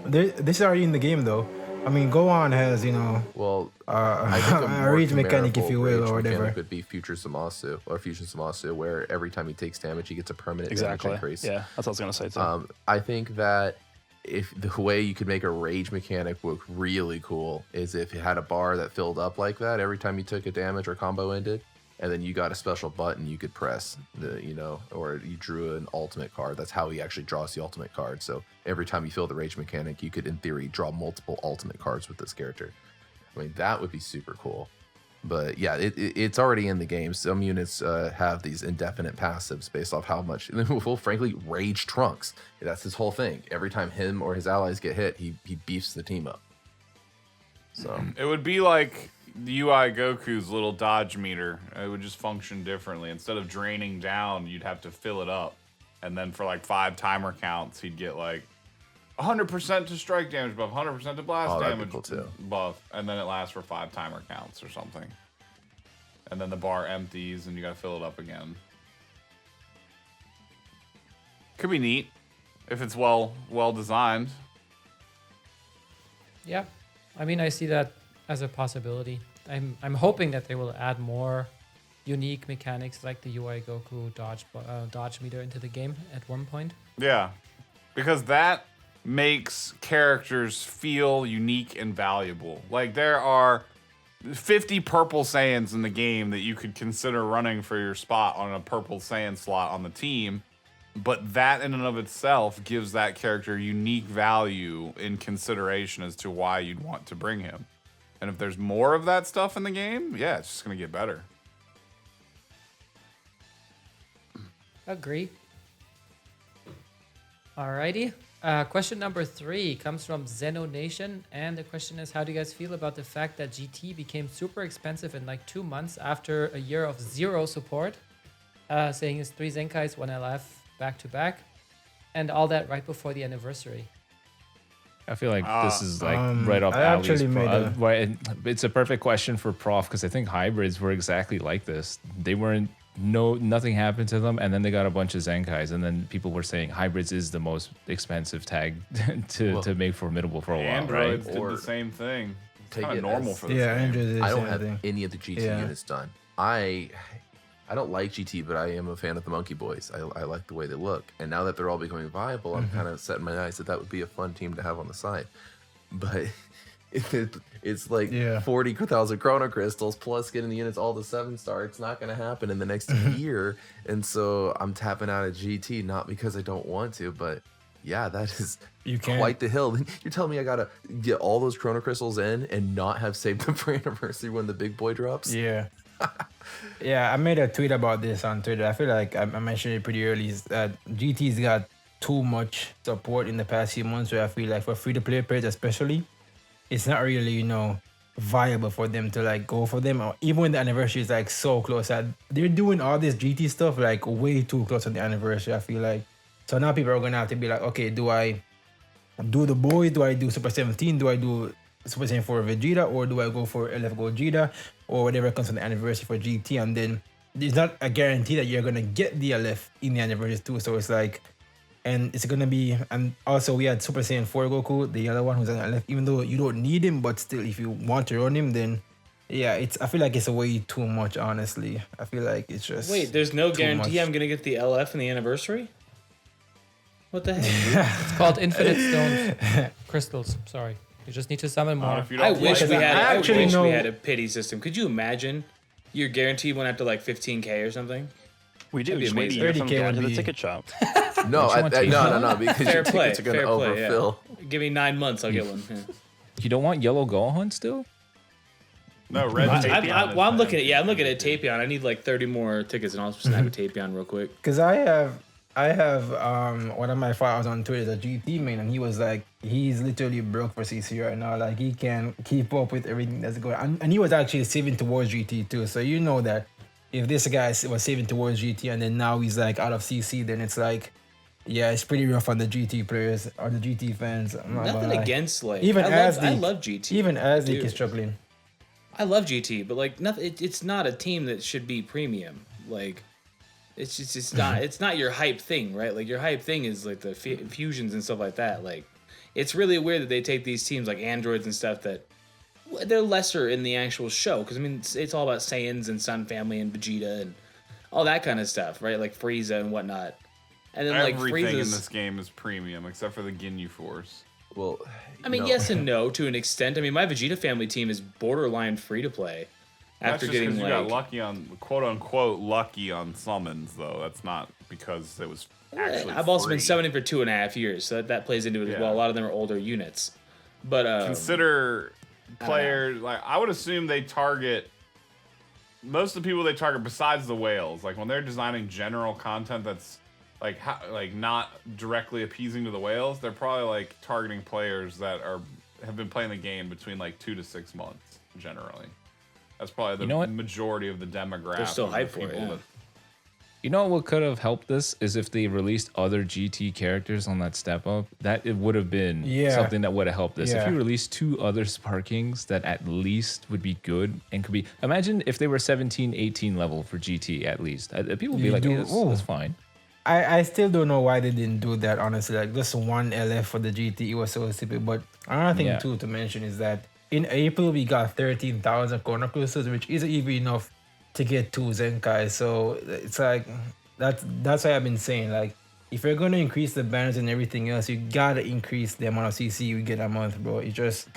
This is already in the game, though. I mean, Gohan has, well, I think a rage mechanic, if you will, or whatever. Could be Future Zamasu or Fusion Zamasu, where every time he takes damage, he gets a permanent damage increase. Yeah, that's what I was gonna say too. I think that if the way you could make a rage mechanic look really cool is if it had a bar that filled up like that every time you took a damage or combo ended, and then you got a special button you could press, or you drew an ultimate card. That's how he actually draws the ultimate card. So every time you fill the rage mechanic, you could, in theory, draw multiple ultimate cards with this character. I mean, that would be super cool. But yeah, it's already in the game. Some units have these indefinite passives based off how much. Well, frankly, Rage Trunks. That's his whole thing. Every time him or his allies get hit, he beefs the team up. So it would be like UI Goku's little dodge meter. It would just function differently. Instead of draining down, you'd have to fill it up. And then for like 5 timer counts, he'd get like 100% to strike damage buff, 100% to blast damage buff, and then it lasts for 5 timer counts or something. And then the bar empties and you gotta fill it up again. Could be neat if it's well designed. Yeah, I mean, I see that as a possibility. I'm hoping that they will add more unique mechanics like the UI Goku dodge meter into the game at one point. Yeah, because that makes characters feel unique and valuable. Like there are 50 purple Saiyans in the game that you could consider running for your spot on a purple Saiyan slot on the team, but that in and of itself gives that character unique value in consideration as to why you'd want to bring him. And if there's more of that stuff in the game, yeah, it's just gonna get better. Agree. Alrighty. Question number 3 comes from Zeno Nation, and the question is, how do you guys feel about the fact that GT became super expensive in like 2 months after a year of 0 support? Saying it's 3 Zenkais, 1 LF back to back, and all that right before the anniversary. I feel like this is like right up I Ali's actually made it's a perfect question for Prof because I think hybrids were exactly like this. They weren't nothing happened to them, and then they got a bunch of Zenkais, and then people were saying hybrids is the most expensive tag to make formidable for a while, Androids right? did Or the same thing. It's take kind it of normal as- for this Yeah, game. Andrew did the I don't same have thing. any of the GT Yeah. units done. I don't like GT, but I am a fan of the Monkey Boys. I like the way they look, and now that they're all becoming viable, I'm kind of setting my eyes that would be a fun team to have on the side. But it's like Yeah. 40,000 Chronocrystals plus getting the units all to 7-star. It's not going to happen in the next year, and so I'm tapping out of GT not because I don't want to, but yeah, that is You can't. quite the hill. You're telling me I gotta get all those Chronocrystals in and not have saved them for anniversary when the big boy drops? Yeah. Yeah, I made a tweet about this on Twitter. I feel like I mentioned it pretty early. Is that GT's got too much support in the past few months, where I feel like for free-to-play players especially, it's not really, viable for them to like go for them. Or even when the anniversary is like so close, that they're doing all this GT stuff like way too close to the anniversary, I feel like. So now people are gonna have to be like, okay, do I do the boys? Do I do Super 17? Do I do Super Saiyan 4 Vegeta, or do I go for LF Gogeta or whatever comes on the anniversary for GT? And then there's not a guarantee that you're gonna get the LF in the anniversary too. So it's like, and it's gonna be, and also we had Super Saiyan 4 Goku, the other one who's on LF. Even though you don't need him, but still, if you want to run him, then yeah, I feel like it's way too much. Honestly, I feel like it's just Wait, there's no too guarantee much. I'm gonna get the LF in the anniversary? What the heck? It's called Infinite Stones Crystals. Sorry. You just need to summon more. If you I don't wish like we them- had. I I actually wish know- we had a pity system. Could you imagine? Your guarantee went up to like 15K or something. We do. That'd be Just wait a amazing. year from 30K going to would the be- ticket shop. No, Don't you want to- no, because Fair your play. tickets are going to Fair play. overfill. Yeah. Give me 9 months, I'll get one. Yeah. You don't want yellow Gohan still? No, Red Tapion is I'm looking the at I'm looking at Tapion. I need like 30 more tickets, and I'll snag a Tapion real quick. Because I have one of my followers on Twitter, the GT man, and he was like, he's literally broke for CC right now. Like he can't keep up with everything that's going on. And he was actually saving towards GT too. So you know that if this guy was saving towards GT and then now he's like out of CC, then it's like, yeah, it's pretty rough on the GT players or the GT fans. I'm not Nothing gonna lie. against like Even I Azteek- love GT. Even Azteek Dude. is struggling. I love GT, but like nothing. It's not a team that should be premium. Like it's just it's not your hype thing, right? Like your hype thing is like the fusions and stuff like that. Like it's really weird that they take these teams like androids and stuff that they're lesser in the actual show, because I mean it's all about Saiyans and Sun Family and Vegeta and all that kind of stuff, right? Like Frieza and whatnot. And then like Everything in Frieza's. this game is premium except for the Ginyu Force. Well, I mean, you know, yes and no to an extent. I mean, my Vegeta family team is borderline free to play. That's After just getting because like, you got lucky on quote unquote lucky on summons though. That's not because it was actually. I've also been free. summoning for 2.5 years, so that plays into it as Yeah. well. A lot of them are older units, but Consider players like I would assume they target most of the people they target besides the whales. Like when they're designing general content that's like not directly appeasing to the whales, they're probably like targeting players that have been playing the game between like 2 to 6 months generally. That's probably the You know what? majority of the demographic. They're still of the hyped for it, people yeah. You know what could have helped this is if they released other GT characters on that step up. That it would have been Yeah. something that would have helped this. If Yeah. you released 2 other Sparkings that at least would be good and could be. Imagine if they were 17, 18 level for GT at least. People would be You like, do- hey, that's ooh. fine. I still don't know why they didn't do that, honestly. Like just one LF for the GT, it was so stupid. But another thing Yeah. too to mention is that in April we got 13,000 Chronocrystals, which isn't even enough to get 2 Zenkai. So it's like that's why I've been saying, like, if you're gonna increase the banners and everything else, you gotta increase the amount of CC you get a month, bro. You just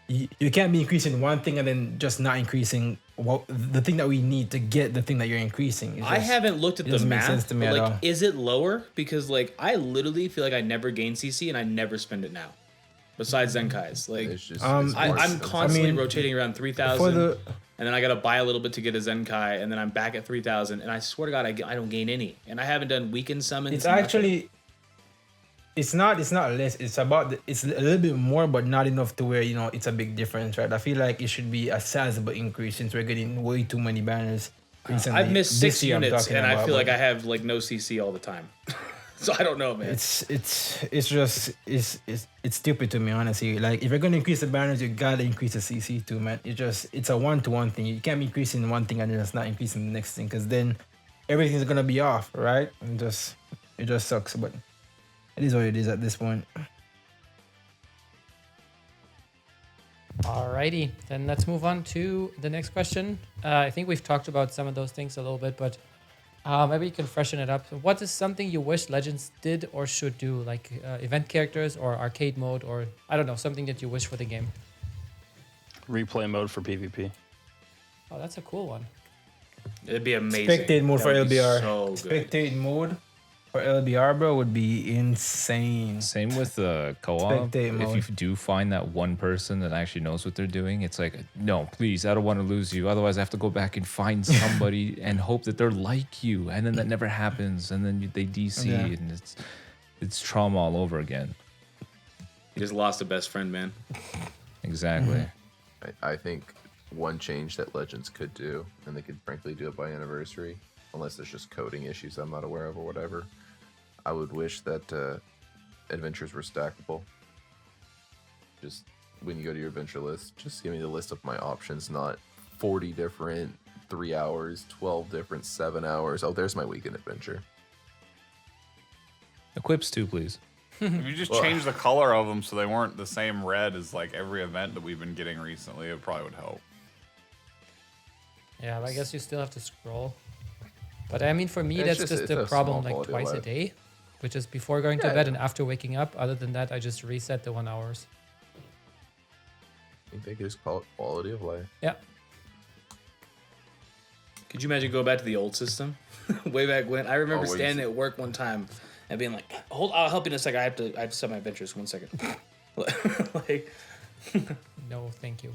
you can't be increasing one thing and then just not increasing the thing that we need to get the thing that you're increasing. I haven't looked at it the doesn't make sense math, to me but at like, all. is it lower? Because like, I literally feel like I never gain CC and I never spend it now. Besides Zenkai's, like It's just Um, it's I'm more expensive. constantly I mean, rotating around for 3,000, the and then I gotta buy a little bit to get a Zenkai, and then I'm back at 3,000, and I swear to God, I don't gain any, and I haven't done weekend summons. it's nothing. actually it's not less. It's about it's a little bit more, but not enough to where it's a big difference, right? I feel like it should be a sizable increase since we're getting way too many banners recently. I've missed This 6 year I'm units, talking and I about, feel like but I have like no CC all the time. So I don't know, man. it's just stupid to me, honestly. Like if you're gonna increase the banners, you gotta increase the CC too, man. It's a 1-to-1 thing. You can't be increasing one thing and then just not increasing the next thing, because then everything's gonna be off, right? And it just sucks, but it is what it is at this point. Alrighty, then let's move on to the next question. I think we've talked about some of those things a little bit, but maybe you can freshen it up. What is something you wish Legends did or should do, like event characters or arcade mode, or I don't know, something that you wish for the game? Replay mode for PvP. Oh, that's a cool one. It'd be amazing. Spectate mode That for would be LBR. so good. Spectate mode for LBR, bro, would be insane. Same with co-op. Spectate If you mode. do find that one person that actually knows what they're doing, it's like, no, please, I don't want to lose you. Otherwise, I have to go back and find somebody and hope that they're like you, and then that never happens, and then they DC, Yeah. and it's trauma all over again. You just lost a best friend, man. Exactly. I think one change that Legends could do, and they could frankly do it by anniversary, unless there's just coding issues I'm not aware of or whatever. I would wish that adventures were stackable. Just when you go to your adventure list, just give me the list of my options, not 40 different 3 hours, 12 different 7 hours. Oh, there's my weekend adventure. Equips too, please. If you just change the color of them so they weren't the same red as like every event that we've been getting recently, it probably would help. Yeah, but I guess you still have to scroll. But I mean, for me, It's that's just- just it's a a problem small like quality of twice a life. day, which is before going to Yeah, bed yeah. and after waking up. Other than that, I just reset the 1 hours. I think they could just call it quality of life. Yeah. Could you imagine going back to the old system? Way back when. I remember Always. standing at work one time and being like, "Hold, I'll help you in a second. I have to set my adventures. 1 second." Like, No, thank you.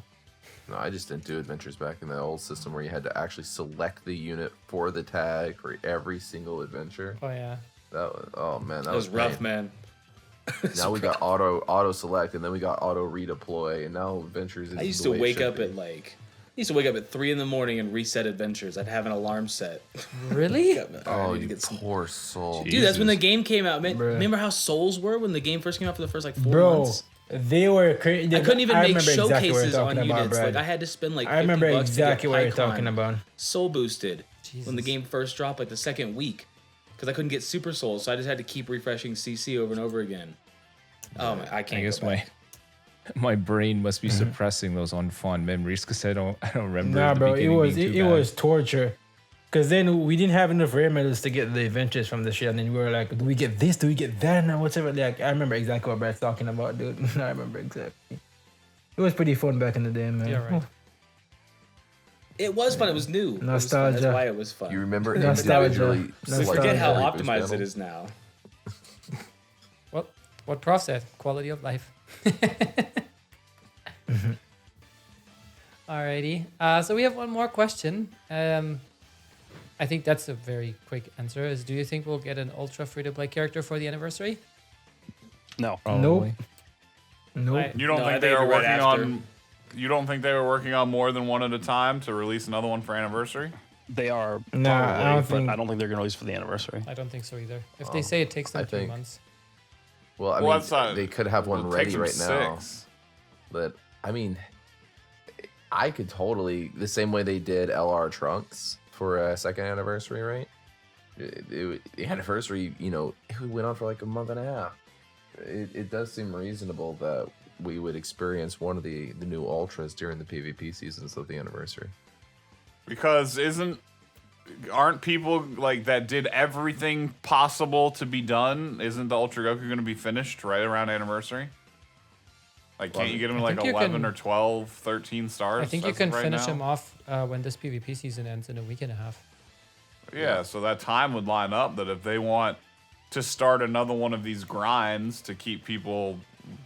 No, I just didn't do adventures back in the old system where you had to actually select the unit for the tag for every single adventure. Oh yeah. That was, oh man, that that was rough, pain. man. Now we got auto select, and then we got auto redeploy, and now adventures. I is used the to way it wake should up be. at like, I used to wake up at 3 in the morning and reset adventures. I'd have an alarm set. Really? Oh, I need to you get some- poor soul. Dude, that's when the Jesus. game came out, man. Bruh. Remember how Souls were when the game first came out for the first like 4 Bro, months? they were crazy. I couldn't even I make remember exactly what showcases you're on talking about, units. Brad. Like I had to spend like 50 I remember bucks exactly to what get you're talking Pycon about. soul boosted when the Jesus. game first dropped, like the second week, because I couldn't get Super Souls, so I just had to keep refreshing CC over and over again. Oh my, I can't. I guess go back. my brain must be suppressing those unfond memories because I don't remember. Nah, the bro, it beginning was being it, too it bad. was torture. Cause then we didn't have enough rare medals to get the adventures from the shit, and then we were like, "Do we get this? Do we get that?" And whatever. Like, I remember exactly what Brad's talking about, dude. I remember exactly. It was pretty fun back in the day, man. Yeah, right. It was fun. It was new. It was fun. Nostalgia. That's why it was fun. You remember Nostalgia. individually. We Nostalgia. forget how selecting every boost optimized it panel? is now. What Prof said, quality of life. Alrighty. So we have one more question. I think that's a very quick answer. Is do you think we'll get an ultra free-to-play character for the anniversary? No. Probably. Nope. I- You don't No, I think they think were it'd be right working after. on? You don't think they were working on more than one at a time to release another one for anniversary? They are. Nah, probably, I don't but think- I don't think they're gonna release for the anniversary. I don't think so either. If they say it takes them I 2 think- months. Well, I Well, mean, that's not- they could have one Well, it takes ready them right now. 6. But I mean, I could totally the same way they did LR Trunks for a second anniversary, right? The anniversary, it went on for like a month and a half. It does seem reasonable that we would experience one of the new ultras during the PvP seasons of the anniversary. Because isn't aren't people like that did everything possible to be done? Isn't the Ultra Goku going to be finished right around anniversary? Like, can't you get him I like think you 11 can- or 12, 13 stars? I think you as of can right finish now? him off when this PvP season ends in a week and a half. Yeah, so that time would line up that if they want to start another one of these grinds to keep people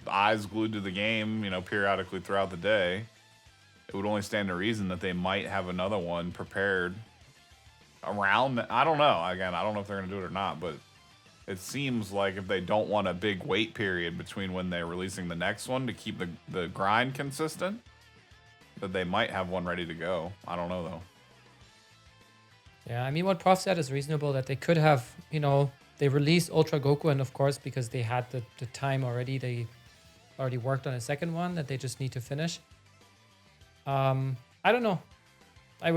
eyes glued to the game, periodically throughout the day, it would only stand to reason that they might have another one prepared around. I don't know. Again, I don't know if they're going to do it or not, but it seems like if they don't want a big wait period between when they're releasing the next one to keep the grind consistent, that they might have one ready to go. I don't know, though. Yeah, I mean, what Prof said is reasonable, that they could have, they released Ultra Goku, and of course, because they had the time already, they already worked on a second one that they just need to finish. I don't know. I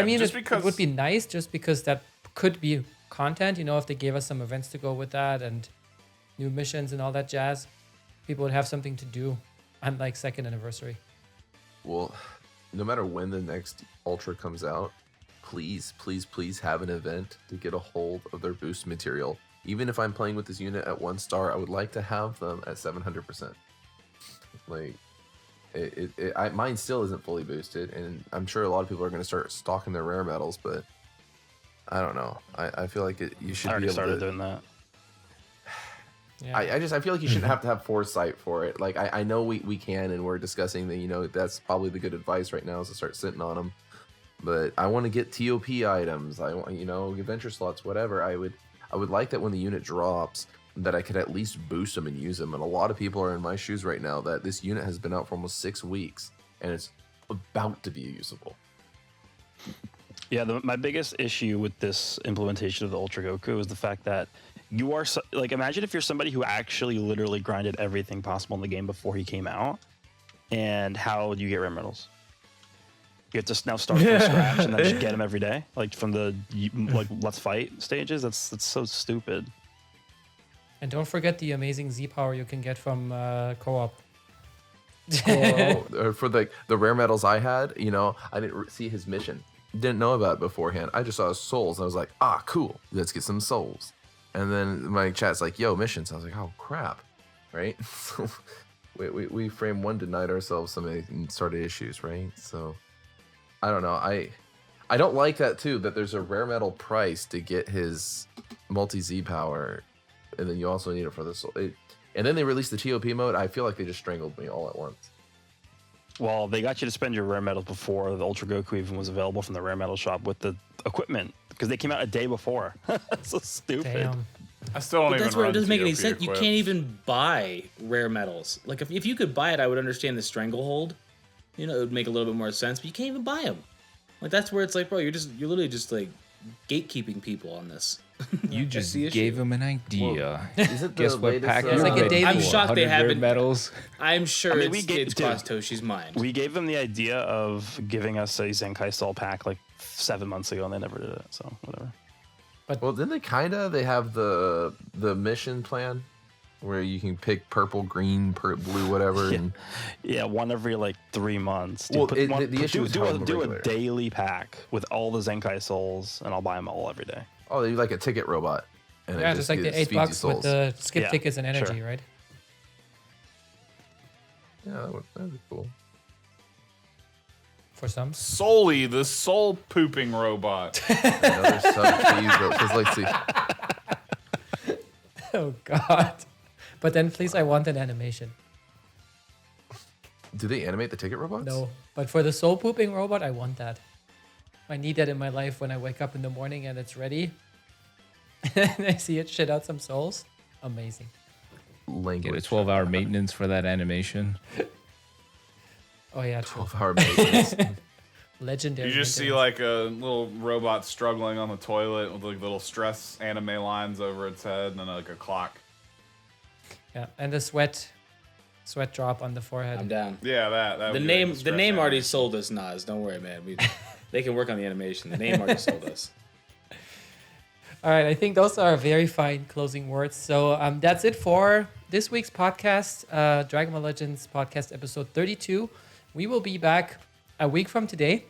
mean, just it would be nice just because that could be content, if they gave us some events to go with that and new missions and all that jazz. People would have something to do, unlike second anniversary. Well, no matter when the next Ultra comes out, please, please, please have an event to get a hold of their boost material. Even if I'm playing with this unit at 1 star, I would like to have them at 700%. Like, mine still isn't fully boosted, and I'm sure a lot of people are going to start stocking their rare medals, but I don't know. I feel like you should I already be able started to. doing that. Yeah. I feel like you shouldn't have to have foresight for it. Like, I know we can, and we're discussing that, that's probably the good advice right now is to start sitting on them. But I want to get T.O.P items. I want, adventure slots, whatever. I would like that when the unit drops, that I could at least boost them and use them. And a lot of people are in my shoes right now that this unit has been out for almost 6 weeks, and it's about to be usable. Yeah, my biggest issue with this implementation of the Ultra Goku is the fact that you are imagine if you're somebody who actually literally grinded everything possible in the game before he came out, and how do you get rare medals? You have to now start from scratch and then just get them every day, like from the let's fight stages. That's so stupid. And don't forget the amazing Z power you can get from co-op. For the rare medals I had, I didn't see his mission. Didn't know about it beforehand. I just saw his souls. And I was like, cool. Let's get some souls. And then my chat's like, yo, missions. I was like, oh, crap. Right? So we frame one, denied ourselves some and started issues, right? So I don't know. I don't like that, too, that there's a rare medal price to get his multi-Z power. And then you also need it for the soul. And then they released the T.O.P mode. I feel like they just strangled me all at once. Well, they got you to spend your rare medals before the Ultra Goku even was available from the rare medal shop with the equipment, because they came out a day before. So stupid. Damn. I still don't But even that's where it run doesn't make any TOP sense. You equipped. can't even buy rare metals. Like if you could buy it, I would understand the stranglehold. It would make a little bit more sense. But you can't even buy them. Like that's where it's like, bro, you're literally just like gatekeeping people on this. You That's just the issue. gave him an idea. Is it the Guess what latest, pack It's like a daily- I'm shocked they 100 rare haven't- medals. I'm sure I mean, it's crossed Toshi's mind. We gave them the idea of giving us a Zenkai Soul pack like 7 months ago, and they never did it. So whatever. Well, didn't they have the mission plan where you can pick purple, green, blue, whatever? And Yeah, one every like 3 months. Dude, Well, put the issue is do how a I'm do a regular. daily pack with all the Zenkai Souls, and I'll buy them all every day. oh, they do like a ticket robot. And Yeah, it just like the feeds you $8 with souls. the skip Yeah, tickets and energy, sure. right? Yeah, that'd be cool. For some. Solely the soul pooping robot. Another sub please, because like, see, Oh, God. But then please, I want an animation. do they animate the ticket robots? No. But for the soul pooping robot, I want that. I need that in my life when I wake up in the morning and it's ready. And I see it shit out some souls. Amazing. Language. Get a 12-hour maintenance for that animation. Oh, yeah, true. 12-hour maintenance. Legendary. You just see maintenance. like a little robot struggling on the toilet with like little stress anime lines over its head and then like a clock. Yeah, and the sweat drop on the forehead. I'm down. Yeah, that The would be name like the stress name already anime. sold us, Nas. Don't worry, man. They can work on the animation. The name already sold us. All right, I think those are very fine closing words. So that's it for this week's podcast, Dragon Ball Legends podcast episode 32. We will be back a week from today.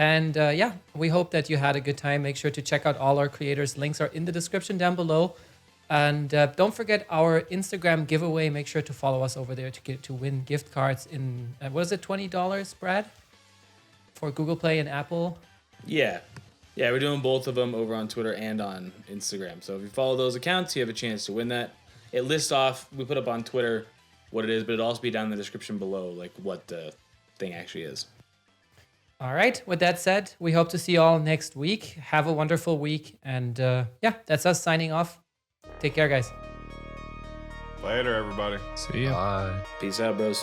And yeah, we hope that you had a good time. Make sure to check out all our creators. Links are in the description down below. And don't forget our Instagram giveaway. Make sure to follow us over there to win gift cards in, what is it, $20, Brad? For Google Play and Apple? Yeah. Yeah, we're doing both of them over on Twitter and on Instagram. So if you follow those accounts, you have a chance to win that. It lists off, we put up on Twitter what it is, but it'll also be down in the description below, like what the thing actually is. All right. With that said, we hope to see you all next week. Have a wonderful week. And yeah, that's us signing off. Take care, guys. Later, everybody. See ya. Bye. Peace out, bros.